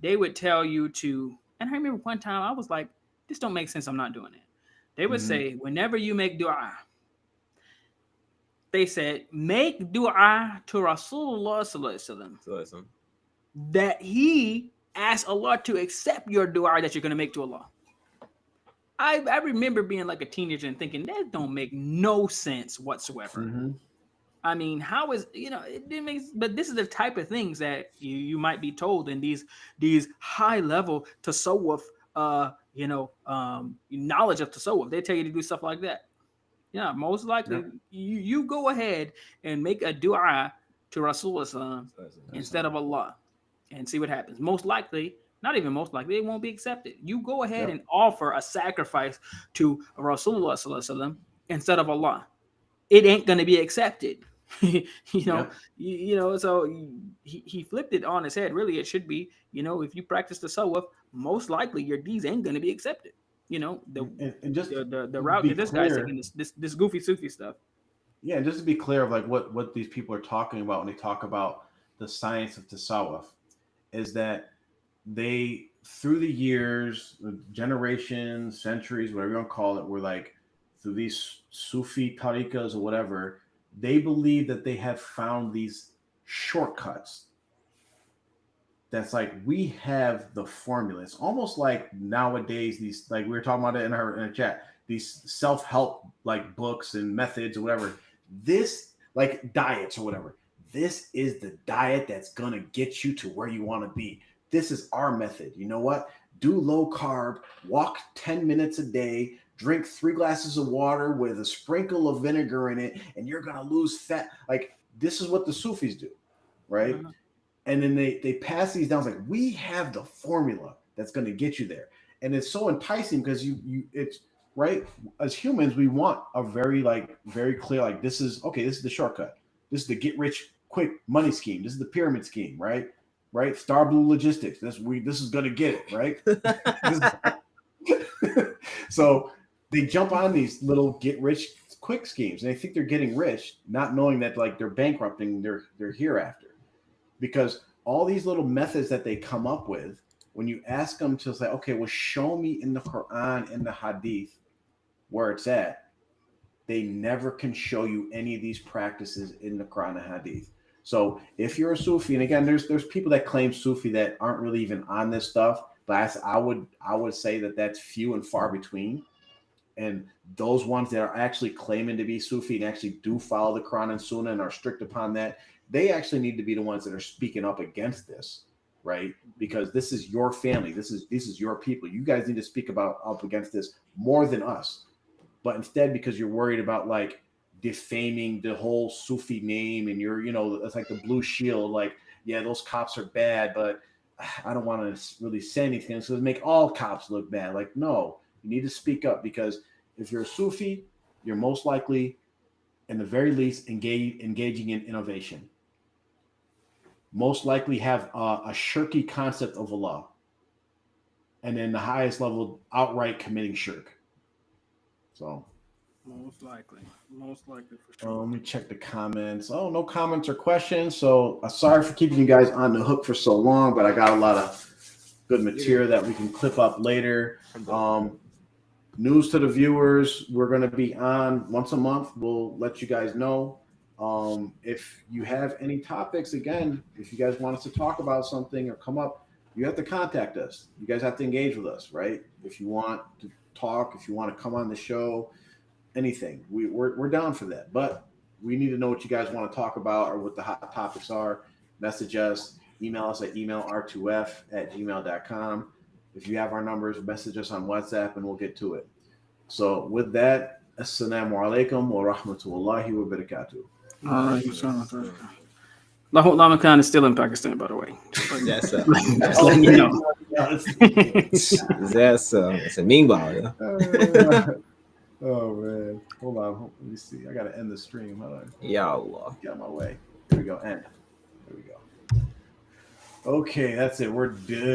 they would tell you to. And I remember one time I was like, this don't make sense. I'm not doing it. They would say, whenever you make dua, they said, make dua to Rasulullah sallallahu alaihi wasallam that he asks Allah to accept your dua that you're going to make to Allah. I remember being like a teenager and thinking that don't make no sense whatsoever. I mean, how is, it didn't make, but this is the type of things that you might be told in these high level tasawwuf, knowledge of tasawwuf. They tell you to do stuff like that. Yeah, most likely you go ahead and make a dua to Rasulullah instead of Allah and see what happens. Most likely, not even most likely, it won't be accepted. You go ahead and offer a sacrifice to Rasulullah instead of Allah. It ain't going to be accepted. So he flipped it on his head. Really, it should be, if you practice the tasawwuf, most likely your deeds ain't going to be accepted. The route that this guy's taking, this goofy Sufi stuff. Yeah, and just to be clear of like what these people are talking about when they talk about the science of tasawwuf, is that they, through the years, generations, centuries, whatever you want to call it, were like, through these Sufi tariqas or whatever, they believe that they have found these shortcuts. That's like, we have the formula. It's almost like nowadays, these, like we were talking about it in our chat, these self-help like books and methods or whatever. This, like diets or whatever, this is the diet that's going to get you to where you want to be. This is our method. You know what? Do low carb, walk 10 minutes a day, drink 3 glasses of water with a sprinkle of vinegar in it, and you're going to lose fat. Like, this is what the Sufis do, right? And then they pass these down. It's like, we have the formula that's going to get you there. And it's so enticing because it's right. As humans, we want a very clear, like, this is the shortcut. This is the get rich quick money scheme. This is the pyramid scheme, right? Right. Star Blue Logistics. This is going to get it, right? So they jump on these little get rich quick schemes and they think they're getting rich, not knowing that like they're bankrupting their hereafter. Because all these little methods that they come up with, when you ask them to say, okay, well, show me in the Quran and the Hadith where it's at, they never can show you any of these practices in the Quran and Hadith. So if you're a Sufi, and again, there's people that claim Sufi that aren't really even on this stuff, but I would say that that's few and far between. And those ones that are actually claiming to be Sufi and actually do follow the Quran and Sunnah and are strict upon that, they actually need to be the ones that are speaking up against this, right? Because this is your family. This is your people. You guys need to speak up against this more than us. But instead, because you're worried about like defaming the whole Sufi name and it's like the blue shield, like, yeah, those cops are bad, but I don't want to really say anything. So make all cops look bad. Like, no, you need to speak up, because if you're a Sufi, you're most likely, in the very least, engaging in innovation. Most likely have a shirky concept of Allah. And then the highest level, outright committing shirk. So. Most likely for sure. Let me check the comments. Oh, no comments or questions. So sorry for keeping you guys on the hook for so long, but I got a lot of good material that we can clip up later. News to the viewers, we're going to be on once a month. We'll let you guys know. If you have any topics, again, if you guys want us to talk about something or come up, you have to contact us. You guys have to engage with us, right? If you want to talk, if you want to come on the show, anything, we're down for that. But We need to know what you guys want to talk about or what the hot topics are. Message us, email us at r2f@gmail.com. If you have our numbers, message us on WhatsApp and we'll get to it. So with that, assalamu alaikum wa rahmatullahi wa barakatuh. Lahul Khan is still in Pakistan, by the way. That's Just letting you know. That's it's a meanwhile, yeah. Oh man, hold on. Let me see. I gotta end the stream. Hold on. Ya Allah. Get out of my way. Here we go. End. There we go. Okay, that's it. We're done.